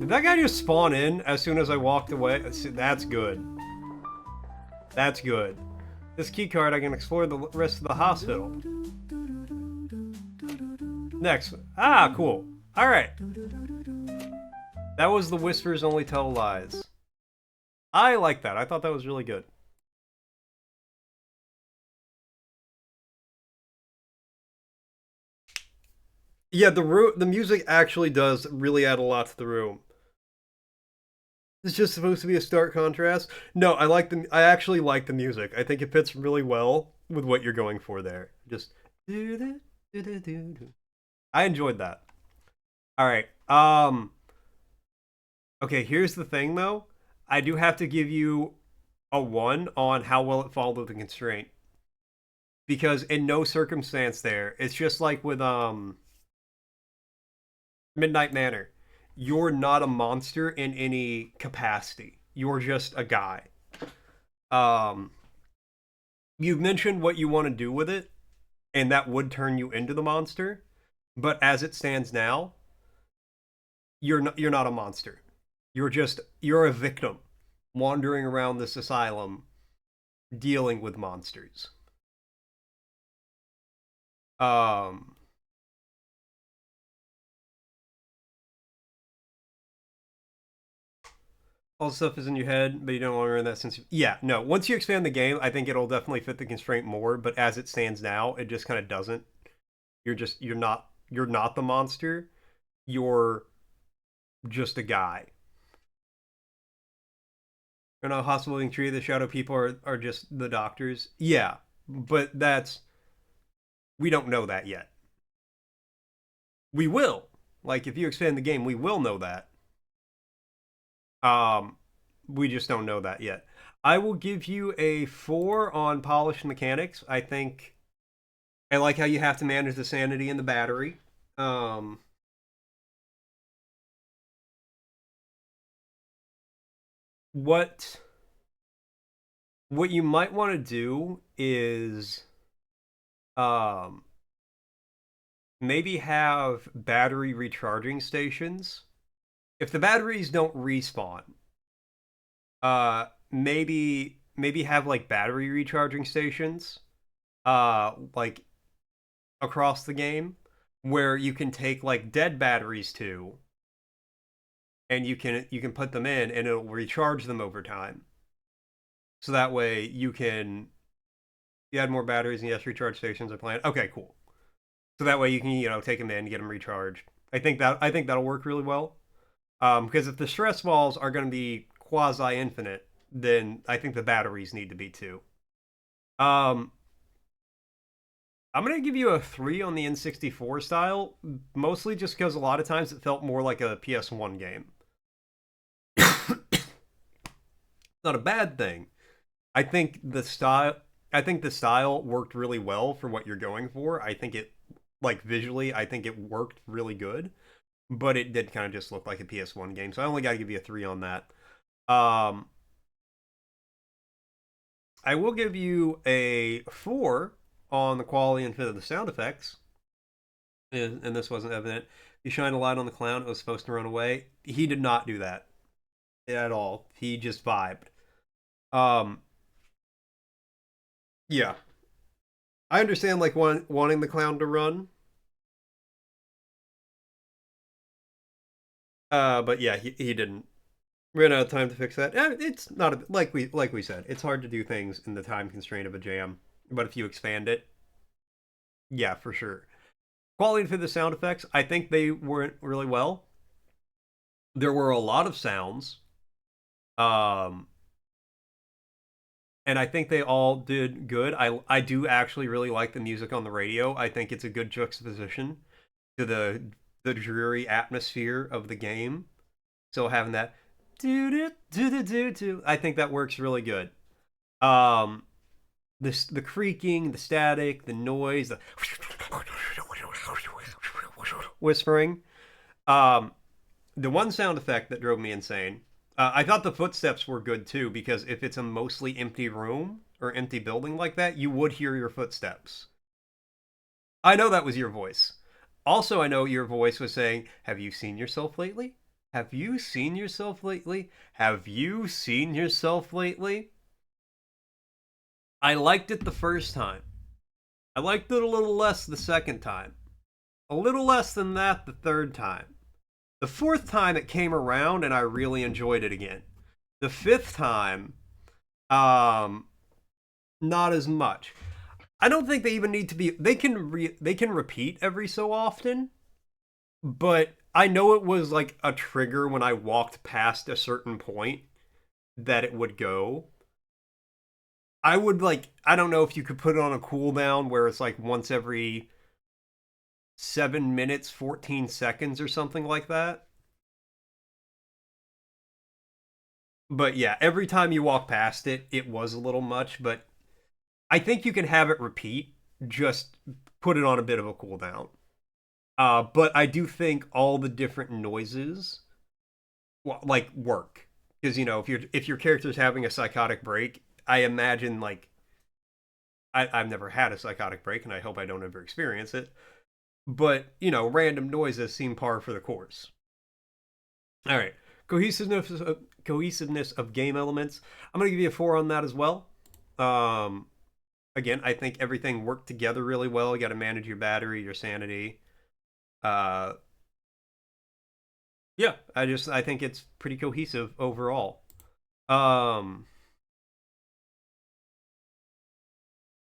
that guy just spawn in as soon as I walked away? That's good. That's good. This keycard, I can explore the rest of the hospital. Next. Ah, cool. Alright. That was the Whispers Only Tell Lies. I like that. I thought that was really good. Yeah, the music actually does really add a lot to the room. It's just supposed to be a stark contrast. No, I actually like the music. I think it fits really well with what you're going for there. Just I enjoyed that. All right. Okay, here's the thing though. I do have to give you a 1 on how well it followed the constraint. Because in no circumstance there, it's just like with Midnight Manor. You're not a monster in any capacity. You're just a guy. Um, you've mentioned what you want to do with it, and that would turn you into the monster. But as it stands now, you're not a monster. You're a victim wandering around this asylum dealing with monsters. Um, all the stuff is in your head, but you don't want to learn that since yeah, no. Once you expand the game, I think it'll definitely fit the constraint more. But as it stands now, it just kind of doesn't. You're not the monster. You're just a guy. You're not a hospital being treated. The shadow people are just the doctors. Yeah, but we don't know that yet. We will. Like if you expand the game, we will know that. Um, we just don't know that yet. I will give you a 4 on polished mechanics. I think I like how you have to manage the sanity and the battery. Um, what what you might want to do is um, maybe have battery recharging stations. If the batteries don't respawn, maybe have like battery recharging stations, like across the game, where you can take like dead batteries to, and you can put them in, and it'll recharge them over time. so that way you add more batteries and yes, recharge stations are planned. Okay, cool. So that way you can take them in, get them recharged. I think that'll work really well. Because if the stress balls are going to be quasi infinite, then I think the batteries need to be too. Um, I'm gonna give you a 3 on the N64 style, mostly just because a lot of times it felt more like a PS1 game. Not a bad thing. I think the style I think the style worked really well for what you're going for. I think it like visually, I think it worked really good, but it did kind of just look like a PS1 game. So I only got to give you a 3 on that. Um I will give you a 4 on the quality and fit of the sound effects. And this wasn't evident. You shine a light on the clown, it was supposed to run away. He did not do that at all. He just vibed. Um yeah. I understand like wanting the clown to run. But yeah, he didn't. Ran out of time to fix that. It's not like we said. It's hard to do things in the time constraint of a jam, but if you expand it, yeah, for sure. Quality for the sound effects, I think they weren't really well. There were a lot of sounds, um, and I think they all did good. I do actually really like the music on the radio. I think it's a good juxtaposition to the dreary atmosphere of the game. So having that do do do do do, I think that works really good. Um, the creaking, the static, the noise, the whispering. Um, the one sound effect that drove me insane. I thought the footsteps were good too because if it's a mostly empty room or empty building like that, you would hear your footsteps. I know that was your voice. Also, I know your voice was saying, "Have you seen yourself lately? Have you seen yourself lately? Have you seen yourself lately?" I liked it the first time. I liked it a little less the second time. A little less than that the third time. The fourth time it came around and I really enjoyed it again. The fifth time, um, not as much. I don't think they even need to be. They can repeat every so often, but I know it was like a trigger when I walked past a certain point that it would go. I would like. I don't know if you could put it on a cooldown where it's like once every 7 minutes, 14 seconds, or something like that. But yeah, every time you walk past it, it was a little much. But I think you can have it repeat. Just put it on a bit of a cooldown. But I do think all the different noises like work because if your character's having a psychotic break, I imagine like I've never had a psychotic break, and I hope I don't ever experience it. But random noises seem par for the course. All right, cohesiveness of game elements. I'm gonna give you a 4 on that as well. Um, Again, I think everything worked together really well. You got to manage your battery, your sanity. Uh, yeah, I think it's pretty cohesive overall. Um,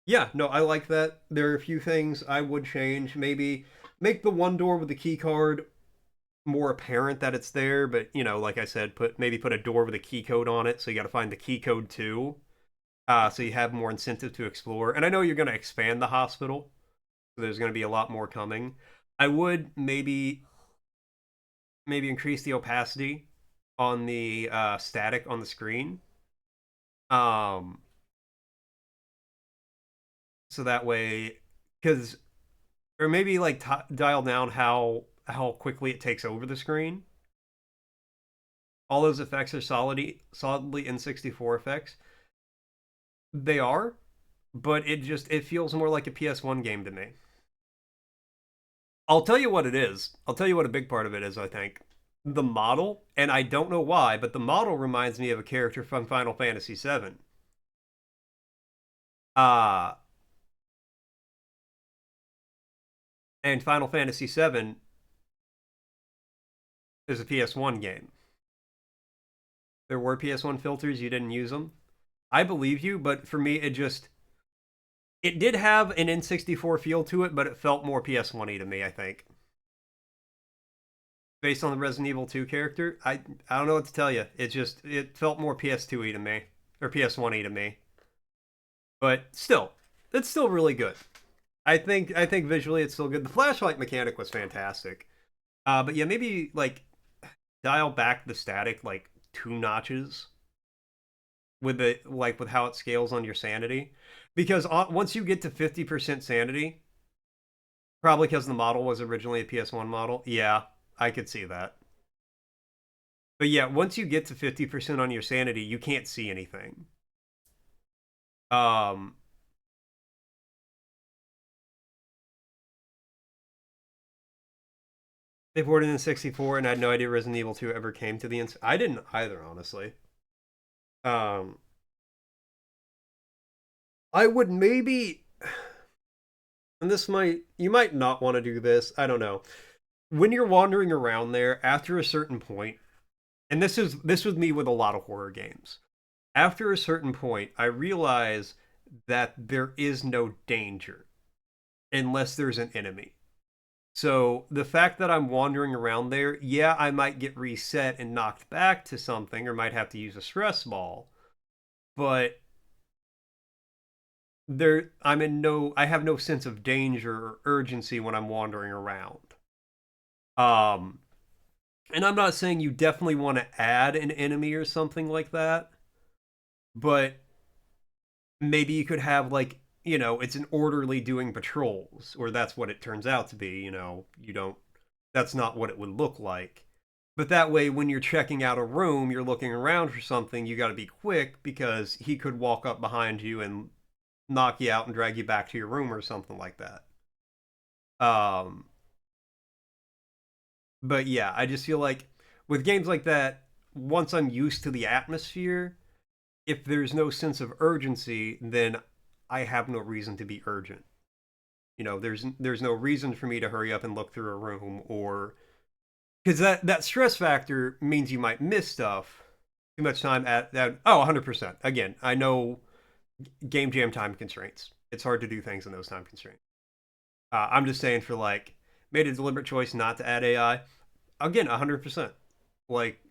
yeah, no, I like that. There are a few things I would change. Maybe make the one door with the key card more apparent that it's there, but like I said, put a door with a key code on it, so you got to find the key code too. So you have more incentive to explore. And I know you're going to expand the hospital, so there's going to be a lot more coming. I would maybe increase the opacity on the static on the screen. Um, so that way, because or maybe like dial down how quickly it takes over the screen. All those effects are solidly N64 effects. They are, but it feels more like a PS1 game to me. I'll tell you what it is. I'll tell you what a big part of it is, I think. The model, and I don't know why, but the model reminds me of a character from Final Fantasy VII. Uh, and Final Fantasy VII is a PS1 game. There were PS1 filters, you didn't use them. I believe you, but for me, it did have an N64 feel to it, but it felt more PS1y to me. I think based on the Resident Evil 2 character, I don't know what to tell you. It felt more PS2y to me or PS1y to me, but still, it's still really good. I think visually it's still good. The flashlight mechanic was fantastic. But yeah, maybe like dial back the static like 2 notches with the like with how it scales on your sanity, because once you get to 50% sanity, probably because the model was originally a PS1 model. Yeah, I could see that. But yeah, once you get to 50% on your sanity, you can't see anything. Um, they ported in 64, and I had no idea Resident Evil 2 ever came to the ins. I didn't either, honestly. Um, I would maybe, and this might you might not want to do this. I don't know. When you're wandering around there, after a certain point, and this was me with a lot of horror games. After a certain point, I realize that there is no danger unless there's an enemy. So the fact that I'm wandering around there, yeah, I might get reset and knocked back to something or might have to use a stress ball, but I have no sense of danger or urgency when I'm wandering around. Um and I'm not saying you definitely want to add an enemy or something like that, but maybe you could have like, it's an orderly doing patrols, or that's what it turns out to be. You don't, that's not what it would look like. But that way, when you're checking out a room, you're looking around for something, you got to be quick because he could walk up behind you and knock you out and drag you back to your room or something like that. Um, but yeah, I just feel like with games like that, once I'm used to the atmosphere, if there's no sense of urgency, then I have no reason to be urgent. There's no reason for me to hurry up and look through a room, or because that stress factor means you might miss stuff. Too much time at that. Oh, 100%. Again, I know game jam time constraints. It's hard to do things in those time constraints. I'm just saying for like made a deliberate choice not to add AI. Again, 100%. Like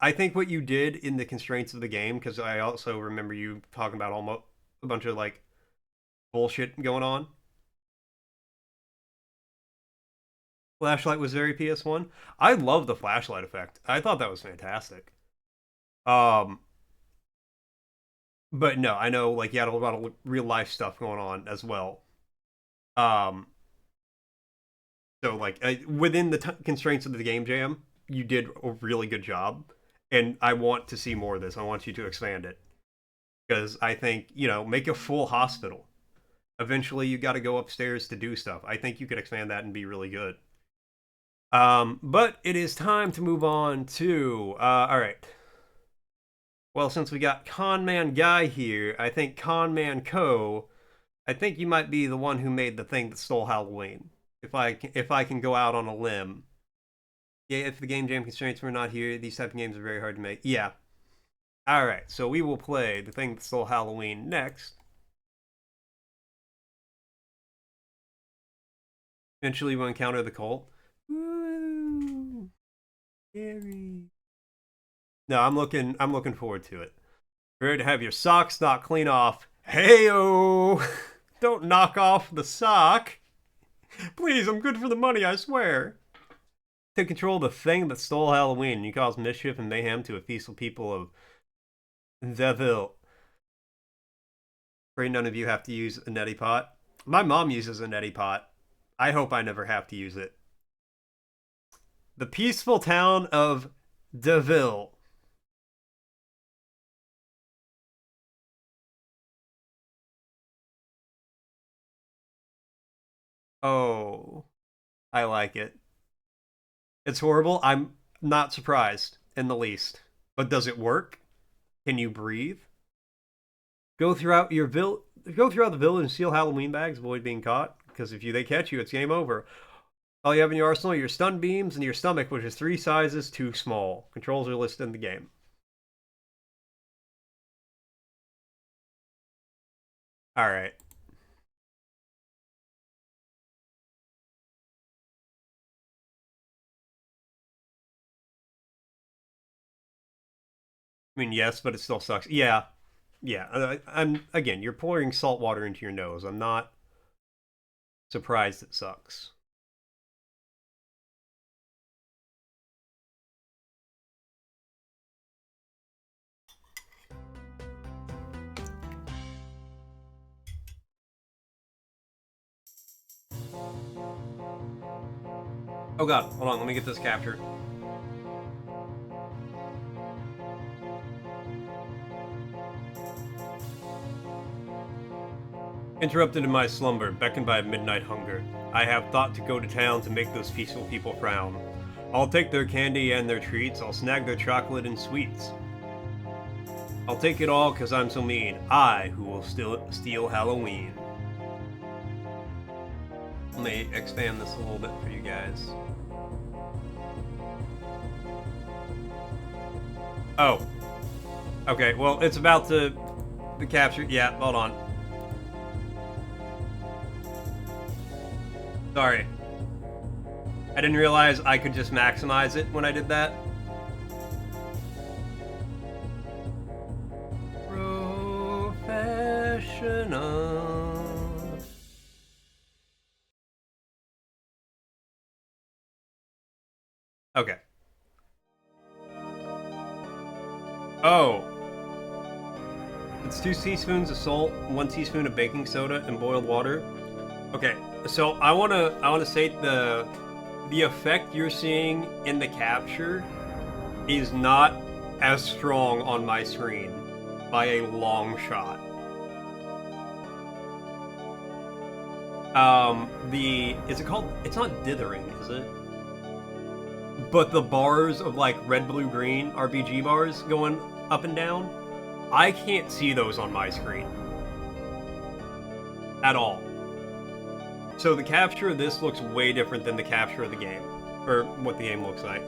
I think what you did in the constraints of the game, because I also remember you talking about almost a bunch of like bullshit going on. Flashlight was very PS1. I love the flashlight effect. I thought that was fantastic. Um, but no, I know like you had a lot of real life stuff going on as well. Um, so like within the constraints of the game jam, you did a really good job, and I want to see more of this. I want you to expand it because I think make a full hospital. Eventually, you got to go upstairs to do stuff. I think you could expand that and be really good. But it is time to move on to all right. Well, since we got Con Man Guy here, I think Con Man Co. I think you might be the one who made the thing that stole Halloween. If I can go out on a limb. Yeah, if the game jam constraints were not here, these type of games are very hard to make. Yeah. All right, so we will play the thing that stole Halloween next. Eventually, we'll encounter the cult. Woo! Scary. No, I'm looking forward to it. Ready to have your socks not clean off. Heyo! Don't knock off the sock. Please, I'm good for the money, I swear. Take control of the thing that stole Halloween. You cause mischief and mayhem to a peaceful people of Deville. Pray none of you have to use a neti pot. My mom uses a neti pot. I hope I never have to use it. The peaceful town of Deville. Oh, I like it. It's horrible. I'm not surprised in the least. But does it work? Can you breathe? Go throughout the village and steal Halloween bags, avoid being caught. Because if they catch you, it's game over. All you have in your arsenal are your stun beams and your stomach, which is 3 sizes too small. Controls are listed in the game. All right. I mean, yes, but it still sucks. Yeah, yeah. I'm again. You're pouring salt water into your nose. I'm not surprised it sucks. Oh god, hold on. Let me get this captured. Interrupted in my slumber, beckoned by a midnight hunger, I have thought to go to town to make those peaceful people frown. I'll take their candy and their treats, I'll snag their chocolate and sweets. I'll take it all cause I'm so mean, I who will still steal Halloween. Let me expand this a little bit for you guys. Oh. Okay, well, it's about to be captured. Yeah, hold on. Sorry. I didn't realize I could just maximize it when I did that. Professional. Okay. Oh. It's 2 teaspoons of salt, 1 teaspoon of baking soda, and boiled water. Okay, so I wanna say the effect you're seeing in the capture is not as strong on my screen by a long shot. Is it called? It's not dithering, is it? But the bars of like red, blue, green RBG bars going up and down, I can't see those on my screen at all. So the capture of this looks way different than the capture of the game, or what the game looks like.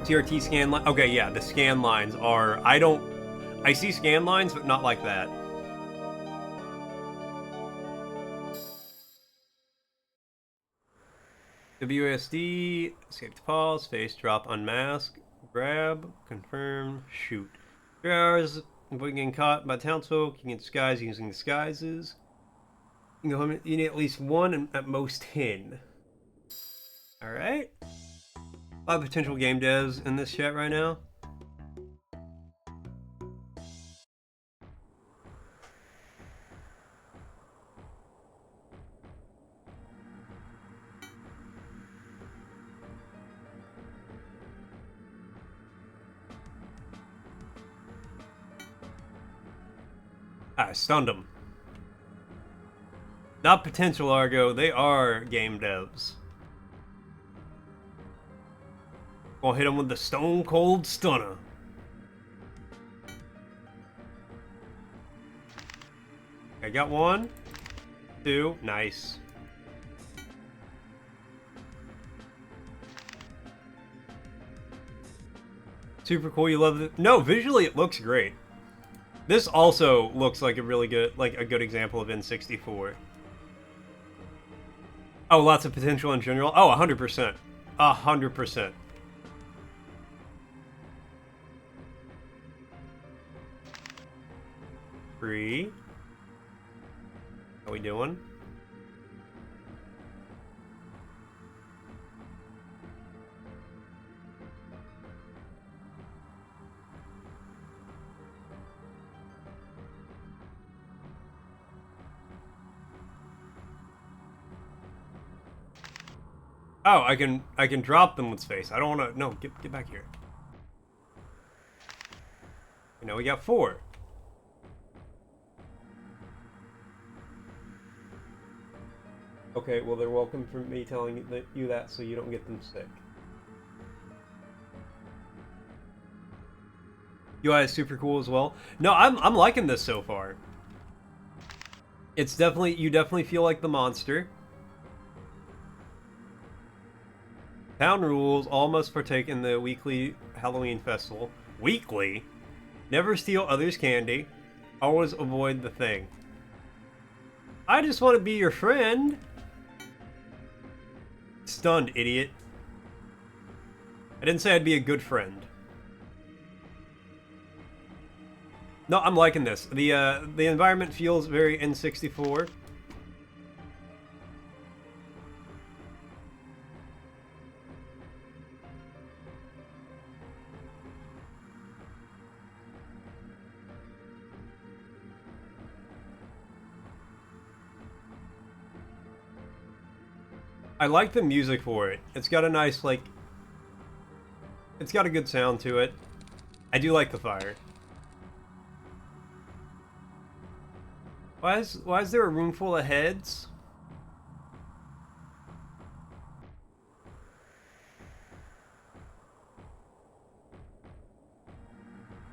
CRT scan line. Okay, yeah, the scan lines are. I see scan lines, but not like that. WASD, escape to pause, face drop, unmask, grab, confirm, shoot. 3 hours, avoid getting caught by townsfolk, you can disguise using disguises. You can you need at least 1 and at most 10. Alright. A lot of potential game devs in this chat right now. I stunned them. Not potential Argo, they are game devs. Gonna hit him with the Stone Cold Stunner. I got 1, 2, nice. Super cool, you love it. No, visually it looks great. This also looks like a really good, like a good example of N64. Oh, lots of potential in general. Oh, 100%. 100%. Three. How we doing? Oh, I can drop them with space. I don't want to. No, get back here. You know, we got 4. Okay, well they're welcome for me telling you that so you don't get them sick. UI is super cool as well. No, I'm liking this so far. It's definitely, you definitely feel like the monster. Town rules, all must partake in the weekly Halloween festival. Weekly? Never steal others' candy. Always avoid the thing. I just want to be your friend. Stunned, idiot. I didn't say I'd be a good friend. No, I'm liking this. The environment feels very N64. I like the music for it. It's got a nice, like... It's got a good sound to it. I do like the fire. Why is there a room full of heads?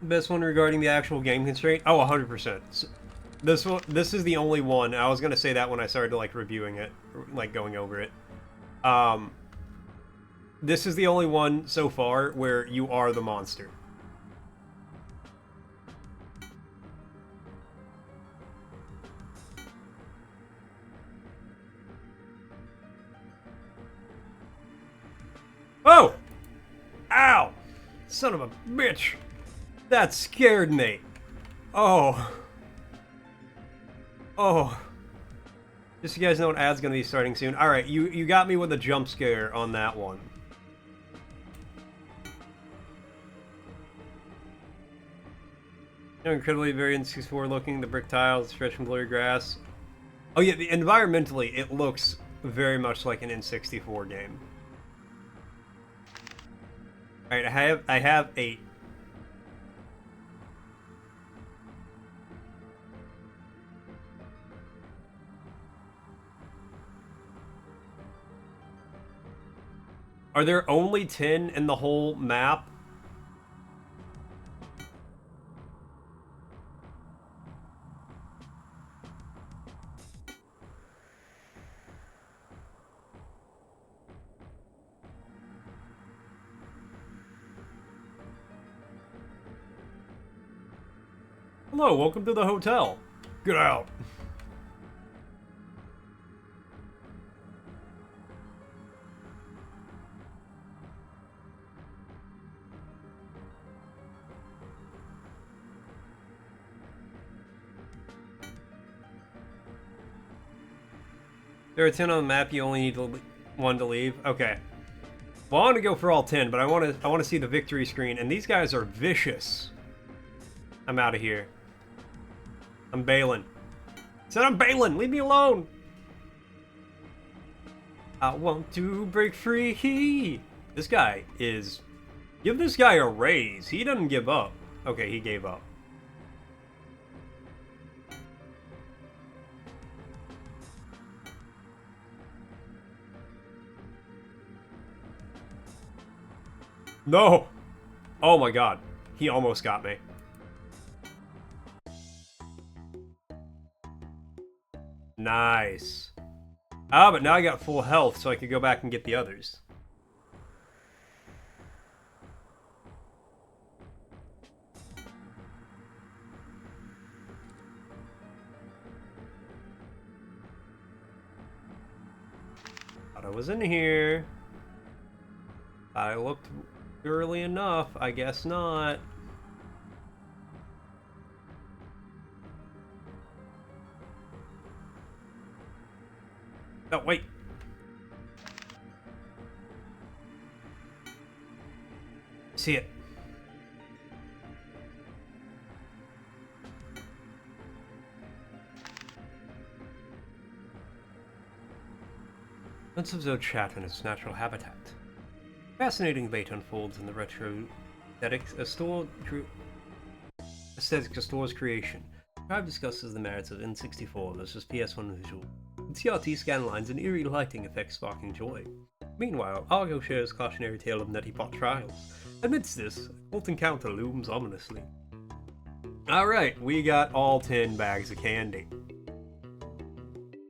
Best one regarding the actual game constraint? Oh, 100%. This is the only one. I was gonna say that when I started like reviewing it, like going over it. Um, this is the only one so far where you are the monster. Oh! Ow! Son of a bitch! That scared me. Oh. Oh. Just so you guys know, an ad's gonna be starting soon. Alright, you got me with a jump scare on that one. Incredibly very N64 looking, the brick tiles, stretch from blurry grass. Oh yeah, environmentally, it looks very much like an N64 game. Alright, I have 8. Are there only 10 in the whole map? Hello, welcome to the hotel. Get out. There are 10 on the map, you only need one to leave. Okay. Well, I want to go for all 10, but I want to see the victory screen, and these guys are vicious. I'm out of here. I'm bailing. Said I'm bailing. Leave me alone. I want to break free. This guy is... Give this guy a raise. He doesn't give up. Okay, he gave up. No! Oh my god. He almost got me. Nice. Ah, but now I got full health, so I could go back and get the others. Thought I was in here. I looked early enough. I guess not. Oh, wait. See it. Let's observe chat in its natural habitat. Fascinating debate unfolds in the retro aesthetics of Store's creation. Tribe discusses the merits of N64 versus PS1 visual. CRT scanlines and eerie lighting effects sparking joy. Meanwhile, Argo shares cautionary tale of nutty pot trials. Amidst this, Cult Encounter looms ominously. Alright, we got all 10 bags of candy.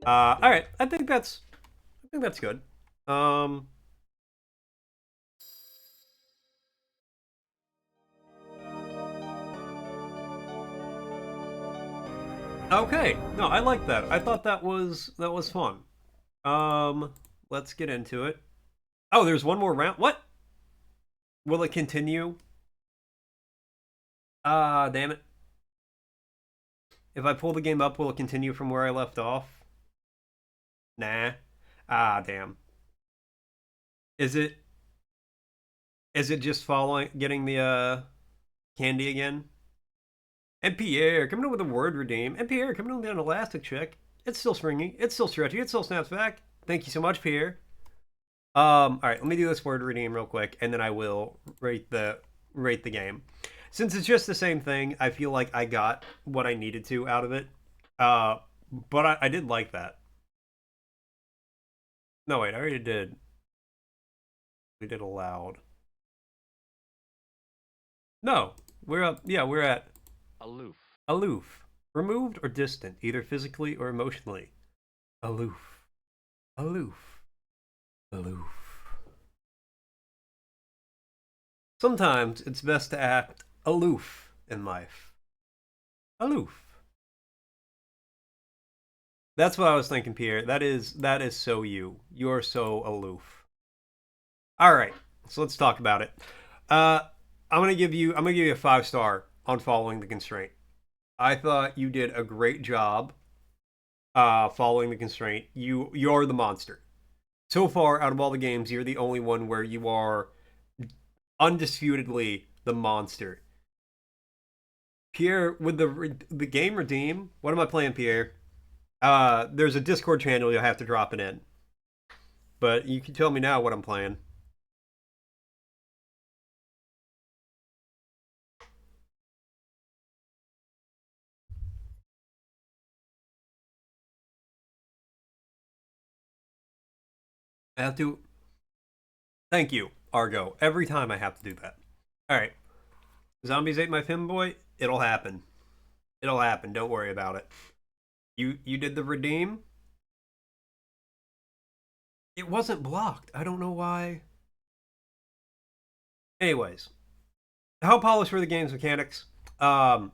Alright, I think that's good. Okay, no, I like that. I thought that was fun. Um, let's get into it. Oh, there's one more round. What? Will it continue? Ah, damn it. If I pull the game up, will it continue from where I left off? Nah. Ah, damn. Is it is it just following getting the candy again? And Pierre coming in with a word redeem. And Pierre coming in with an elastic check. It's still springy. It's still stretchy. It still snaps back. Thank you so much, Pierre. All right, let me do this word redeem real quick, and then I will rate the game. Since it's just the same thing, I feel like I got what I needed to out of it. Uh, but I did like that. No, wait, I already did. We did aloud. No, we're up. Yeah, we're at Aloof. aloof, removed or distant, either physically or emotionally. Aloof, aloof, aloof. Sometimes it's best to act aloof in life. Aloof. That's what I was thinking, Pierre. That is so you. You're so aloof. All right, so let's talk about it. Uh, I'm gonna give you a 5 star on following the constraint. I thought you did a great job following the constraint. You're the monster. So far, out of all the games, you're the only one where you are undisputedly the monster. Pierre, with the game redeem, what am I playing, Pierre? There's a Discord channel you'll have to drop it in, but you can tell me now what I'm playing. I have to. Thank you, Argo. Every time I have to do that. All right, zombies ate my femboy. It'll happen. It'll happen. Don't worry about it. You did the redeem. It wasn't blocked. I don't know why. Anyways, how polished were the game's mechanics? Um,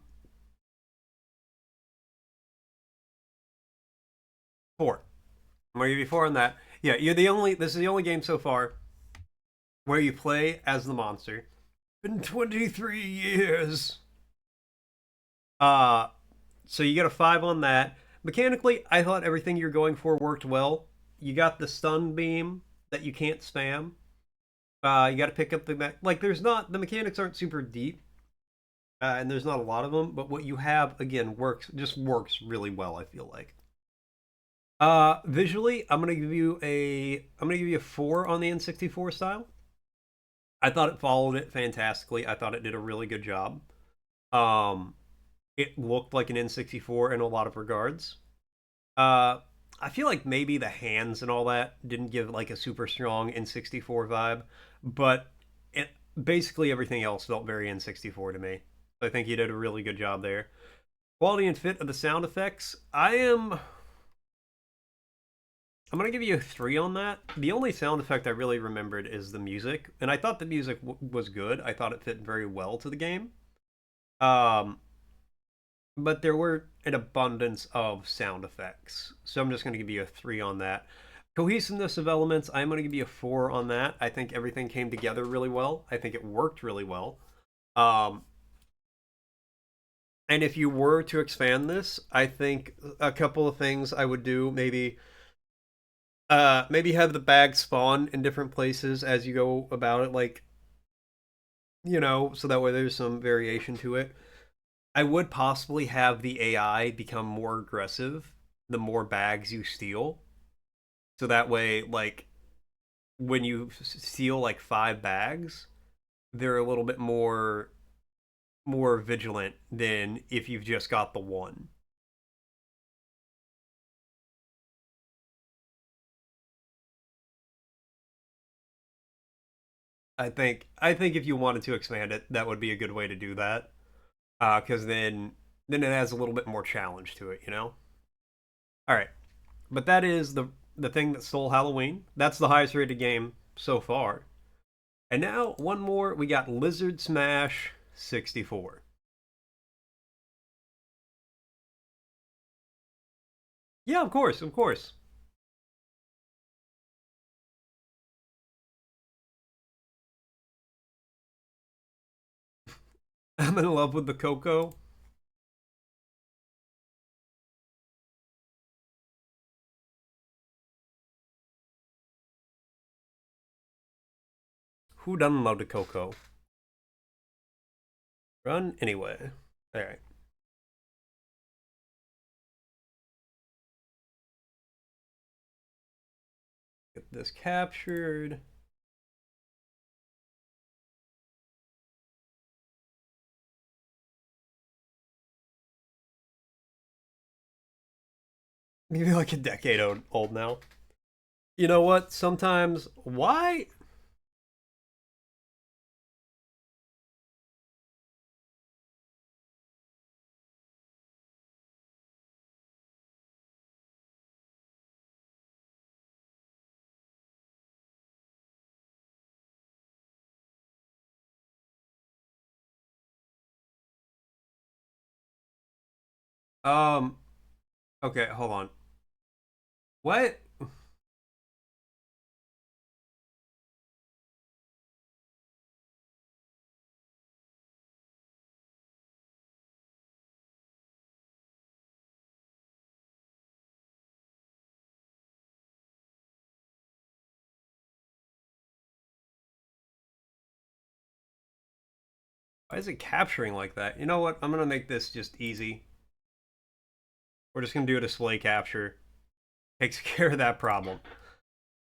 4. I'm gonna give you 4 on that. Yeah, you're the only. This is the only game so far where you play as the monster. Been 23 years. Uh, so you get a 5 on that. Mechanically, I thought everything you're going for worked well. You got the stun beam that you can't spam. You got to pick up like. There's not the mechanics aren't super deep, and there's not a lot of them. But what you have again works really well. I feel like. Visually, I'm gonna give you a 4 on the N64 style. I thought it followed it fantastically. I thought it did a really good job. Um, it looked like an N64 in a lot of regards. Uh, I feel like maybe the hands and all that didn't give like a super strong N64 vibe, but it basically everything else felt very N64 to me. I think you did a really good job there. Quality and fit of the sound effects. I'm gonna give you a 3 on that. The only sound effect I really remembered is the music, and I thought the music was good. I thought it fit very well to the game. Um, but there were an abundance of sound effects, so I'm just gonna give you a 3 on that. Cohesiveness of elements, I'm gonna give you a 4 on that. I think everything came together really well. I think it worked really well. Um, and if you were to expand this, I think a couple of things I would do maybe have the bag spawn in different places as you go about it, like, so that way there's some variation to it. I would possibly have the AI become more aggressive the more bags you steal, so that way, like, when you steal like 5 bags, they're a little bit more vigilant than if you've just got the one. I think if you wanted to expand it, that would be a good way to do that. Because then it has a little bit more challenge to it. All right, but that is the thing that stole Halloween. That's the highest rated game so far. And now one more. We got Lizard Smash 64. Yeah, of course, of course. I'm in love with the cocoa. Who doesn't love the cocoa? Run anyway. Alright. Get this captured. Maybe like a decade old now. You know what? Sometimes, why? Um, okay, hold on. What? Why is it capturing like that? You know what? I'm gonna make this just easy. We're just gonna do a display capture. Takes care of that problem.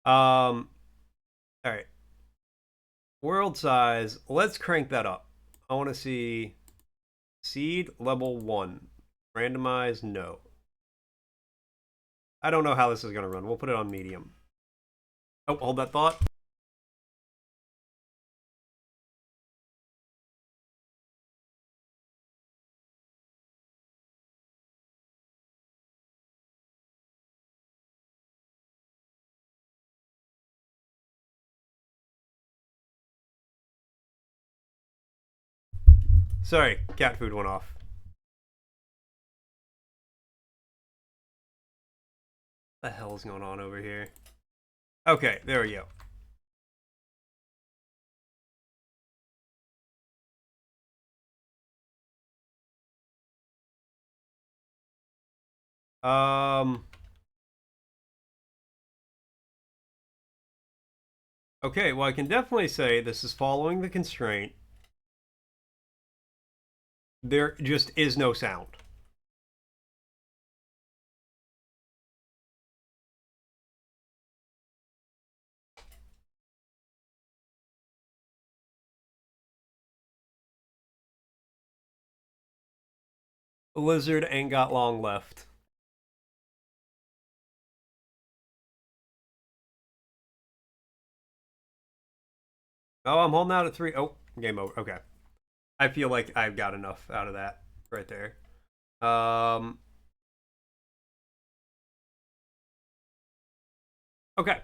Alright. World size. Let's crank that up. I want to see seed level 1. Randomize, no. I don't know how this is gonna run. We'll put it on medium. Oh, hold that thought. Sorry, cat food went off. What the hell is going on over here? Okay, there we go. Okay, well, I can definitely say this is following the constraint. There just is no sound. The lizard ain't got long left. Oh, I'm holding out at 3. Oh, game over. Okay. I feel like I've got enough out of that right there. Okay.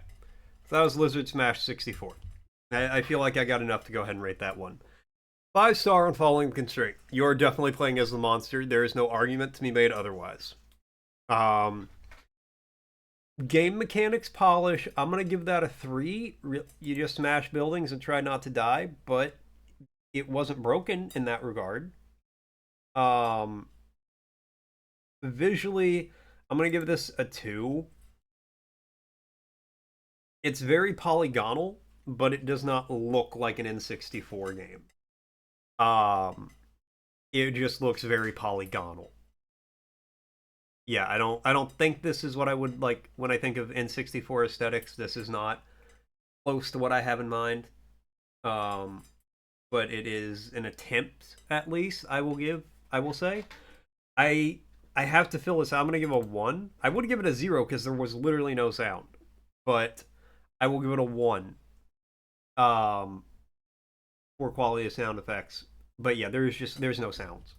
So that was Lizard Smash 64. I feel like I got enough to go ahead and rate that one. 5-star on following constraint. You're definitely playing as the monster. There is no argument to be made otherwise. Um, game mechanics polish. I'm gonna give that a 3. You just smash buildings and try not to die, but it wasn't broken in that regard. Um, visually, I'm gonna give this a 2. It's very polygonal, but it does not look like an N64 game. Um, it just looks very polygonal. Yeah, I don't think this is what I would like when I think of N64 aesthetics. This is not close to what I have in mind. Um, but it is an attempt at least. I will say. I I have to fill this out. I'm gonna give a 1. I would give it a 0 because there was literally no sound. But I will give it a 1. Um, for quality of sound effects. But yeah, there's no sounds.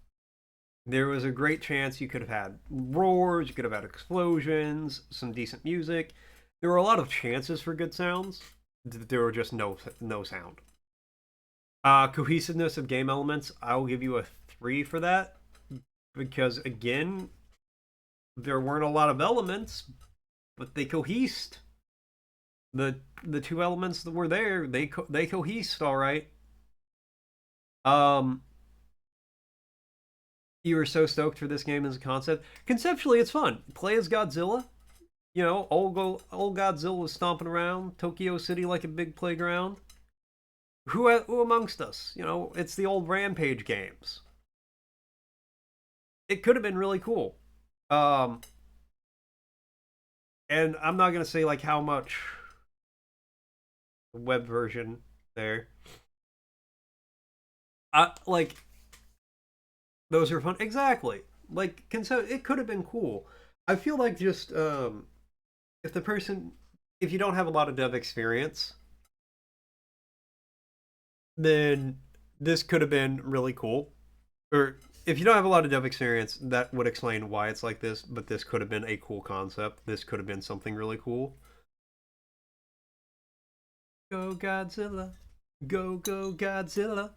There was a great chance you could have had roars, you could have had explosions, some decent music. There were a lot of chances for good sounds. There were just no sound. Cohesiveness of game elements, I'll give you a 3 for that because again, There weren't a lot of elements, but they cohesed. The two elements that were there, they cohesed all right. Um, you were so stoked for this game as a concept. Conceptually, it's fun. Play as Godzilla. You know, old Godzilla was stomping around Tokyo City like a big playground. Who amongst us? You know, it's the old Rampage games. It could have been really cool. Um, and I'm not gonna say like how much web version there. Like those are fun. Exactly. Like it could have been cool. I feel like just if the person if you don't have a lot of dev experience, then this could have been really cool. Or if you don't have a lot of dev experience, that would explain why it's like this, but this could have been a cool concept. This could have been something really cool. Go Godzilla. Go Godzilla.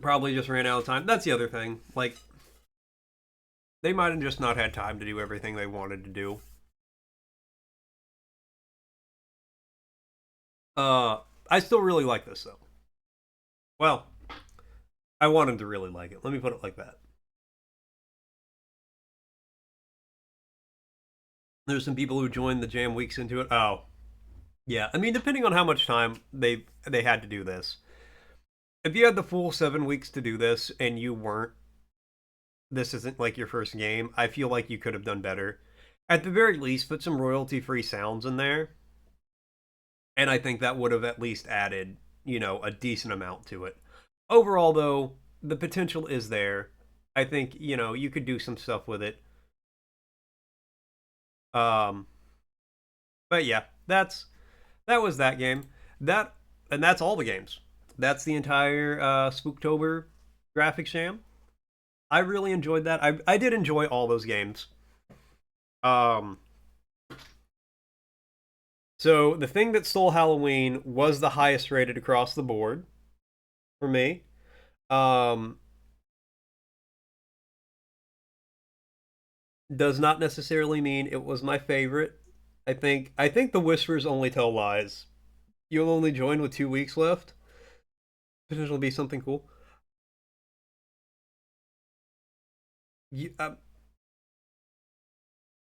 Probably just ran out of time. That's the other thing. Like, they might have just not had time to do everything they wanted to do. I still really like this though. Well, I wanted to really like it. Let me put it like that. There's some people who joined the jam weeks into it. Oh, yeah. I mean, depending on how much time they had to do this. If you had the full 7 weeks to do this and you weren't, this isn't like your first game. I feel like you could have done better. At the very least, put some royalty-free sounds in there, and I think that would have at least added, a decent amount to it. Overall, though, the potential is there. I think you could do some stuff with it. Um, but yeah, that was that game. That and that's all the games. That's the entire Spooktober graphics jam. I really enjoyed that. I did enjoy all those games. Um, so the thing that stole Halloween was the highest rated across the board for me. Um, does not necessarily mean it was my favorite. I think the whispers only tell lies. You'll only join with 2 weeks left. Potential be something cool. You,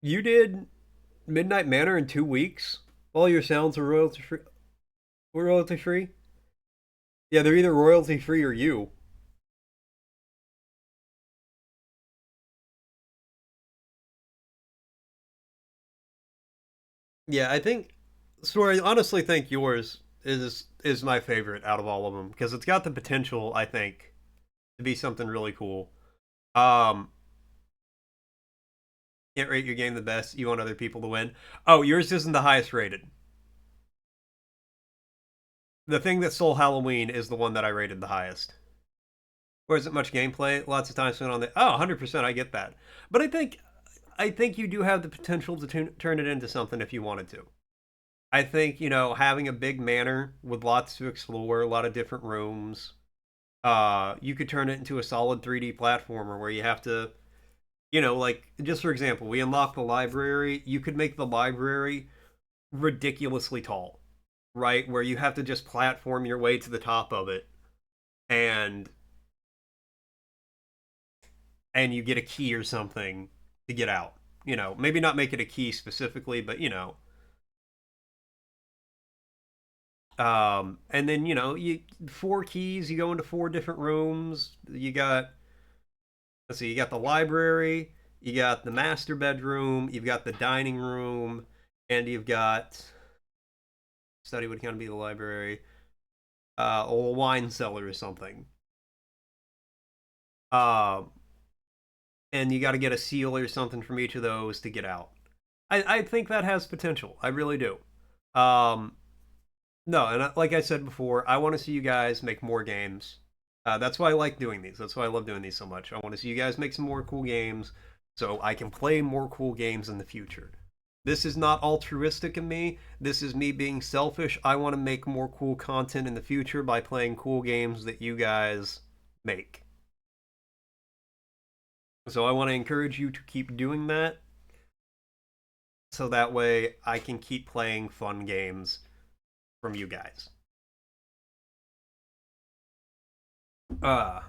you did Midnight Manor in 2 weeks. All your sounds are royalty free. Were royalty free. Yeah, they're either royalty free or you. Yeah, I think. So I honestly think yours is my favorite out of all of them because it's got the potential. I think to be something really cool. Um, can't rate your game the best. You want other people to win. Oh, yours isn't the highest rated. The thing that stole Halloween is the one that I rated the highest. Or is it much gameplay? Lots of time spent on the. Oh, 100%. I get that. But I think you do have the potential to turn it into something if you wanted to. I think having a big manor with lots to explore, a lot of different rooms. You could turn it into a solid 3D platformer where you have to, like just for example, we unlock the library. You could make the library ridiculously tall, right? Where you have to just platform your way to the top of it, and and you get a key or something to get out. Maybe not make it a key specifically, but and then you 4 keys. You go into 4 different rooms. You got let's see, you got the library, you got the master bedroom, you've got the dining room, and you've got study would kind of be the library, a wine cellar or something. Uh, and you got to get a seal or something from each of those to get out. I think that has potential. I really do. Um, no, and like I said before, I want to see you guys make more games. That's why I like doing these. That's why I love doing these so much. I want to see you guys make some more cool games so I can play more cool games in the future. This is not altruistic of me. This is me being selfish. I want to make more cool content in the future by playing cool games that you guys make. So I want to encourage you to keep doing that so that way I can keep playing fun games from you guys. Uh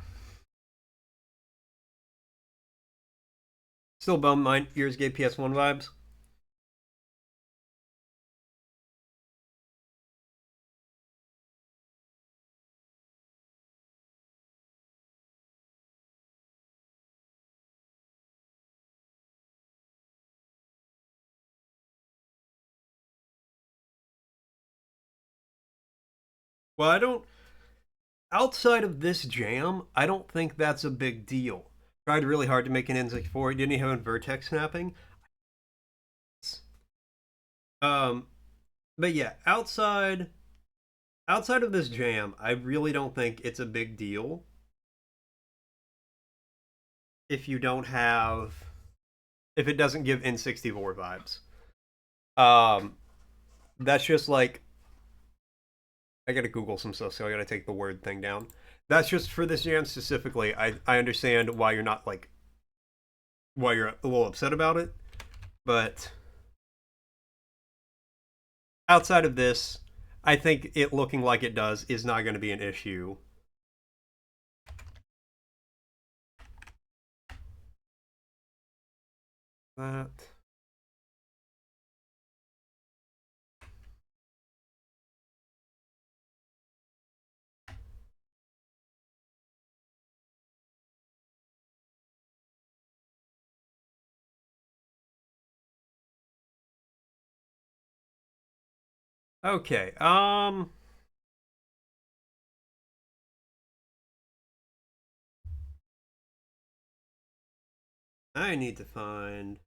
Still bummed my ears gave PS1 vibes. Well, I don't outside of this jam, I don't think that's a big deal. Tried really hard to make an N64. Didn't even have vertex snapping. Um, but yeah, outside of this jam, I really don't think it's a big deal if you don't have if it doesn't give N64 vibes. Um, that's just like I gotta Google some stuff, so I gotta take the word thing down. That's just for this jam specifically. I understand why you're not like why you're a little upset about it, but outside of this, I think it looking like it does is not going to be an issue. That okay. I need to find.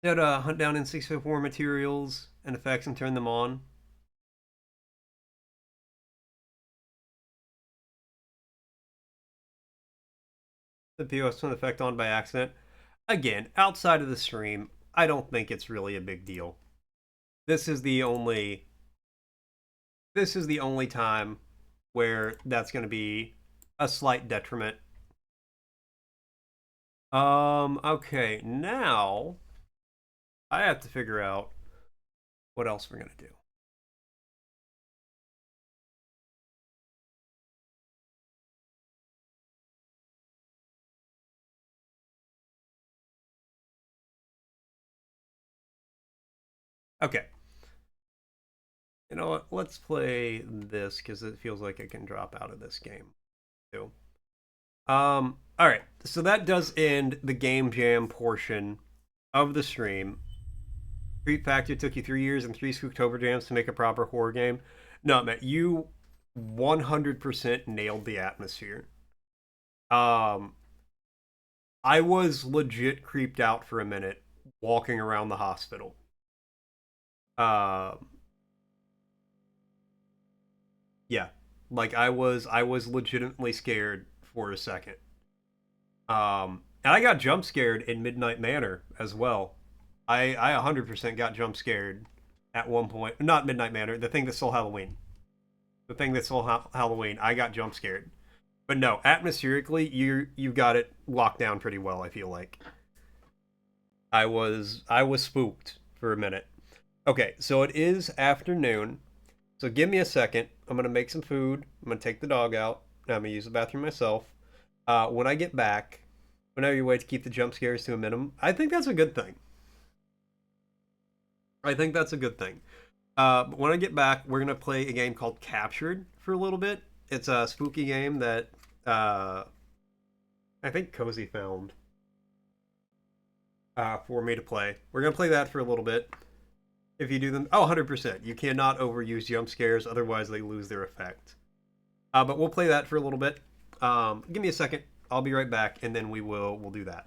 You had to hunt down N64 materials and effects and turn them on. The POS turned effect on by accident. Again, outside of the stream, I don't think it's really a big deal. This is the only. This is the only time where that's going to be a slight detriment. Okay, now I have to figure out what else we're going to do. Okay. You know what? Let's play this because it feels like it can drop out of this game too. All right. So that does end the game jam portion of the stream. Creep Factor took you 3 years and three Spooktober jams to make a proper horror game. No, Matt, you 100% nailed the atmosphere. Um, I was legit creeped out for a minute walking around the hospital. Um, yeah, like I was legitimately scared for a second. And I got jump scared in Midnight Manor as well. I 100% got jump scared at one point. Not Midnight Manor, the thing that stole Halloween. The thing that stole Halloween. I got jump scared. But no, atmospherically, you got it locked down pretty well. I feel like I was spooked for a minute. Okay, so it is afternoon. So give me a second. I'm gonna make some food. I'm gonna take the dog out. I'm gonna use the bathroom myself. When I get back, whenever you wait to keep the jump scares to a minimum, I think that's a good thing. I think that's a good thing. But when I get back, we're gonna play a game called Captured for a little bit. It's a spooky game that uh, I think Cozy found for me to play. We're gonna play that for a little bit. If you do them, oh, 100%. You cannot overuse jump scares, otherwise they lose their effect. But we'll play that for a little bit. Give me a second. I'll be right back, and then we'll do that.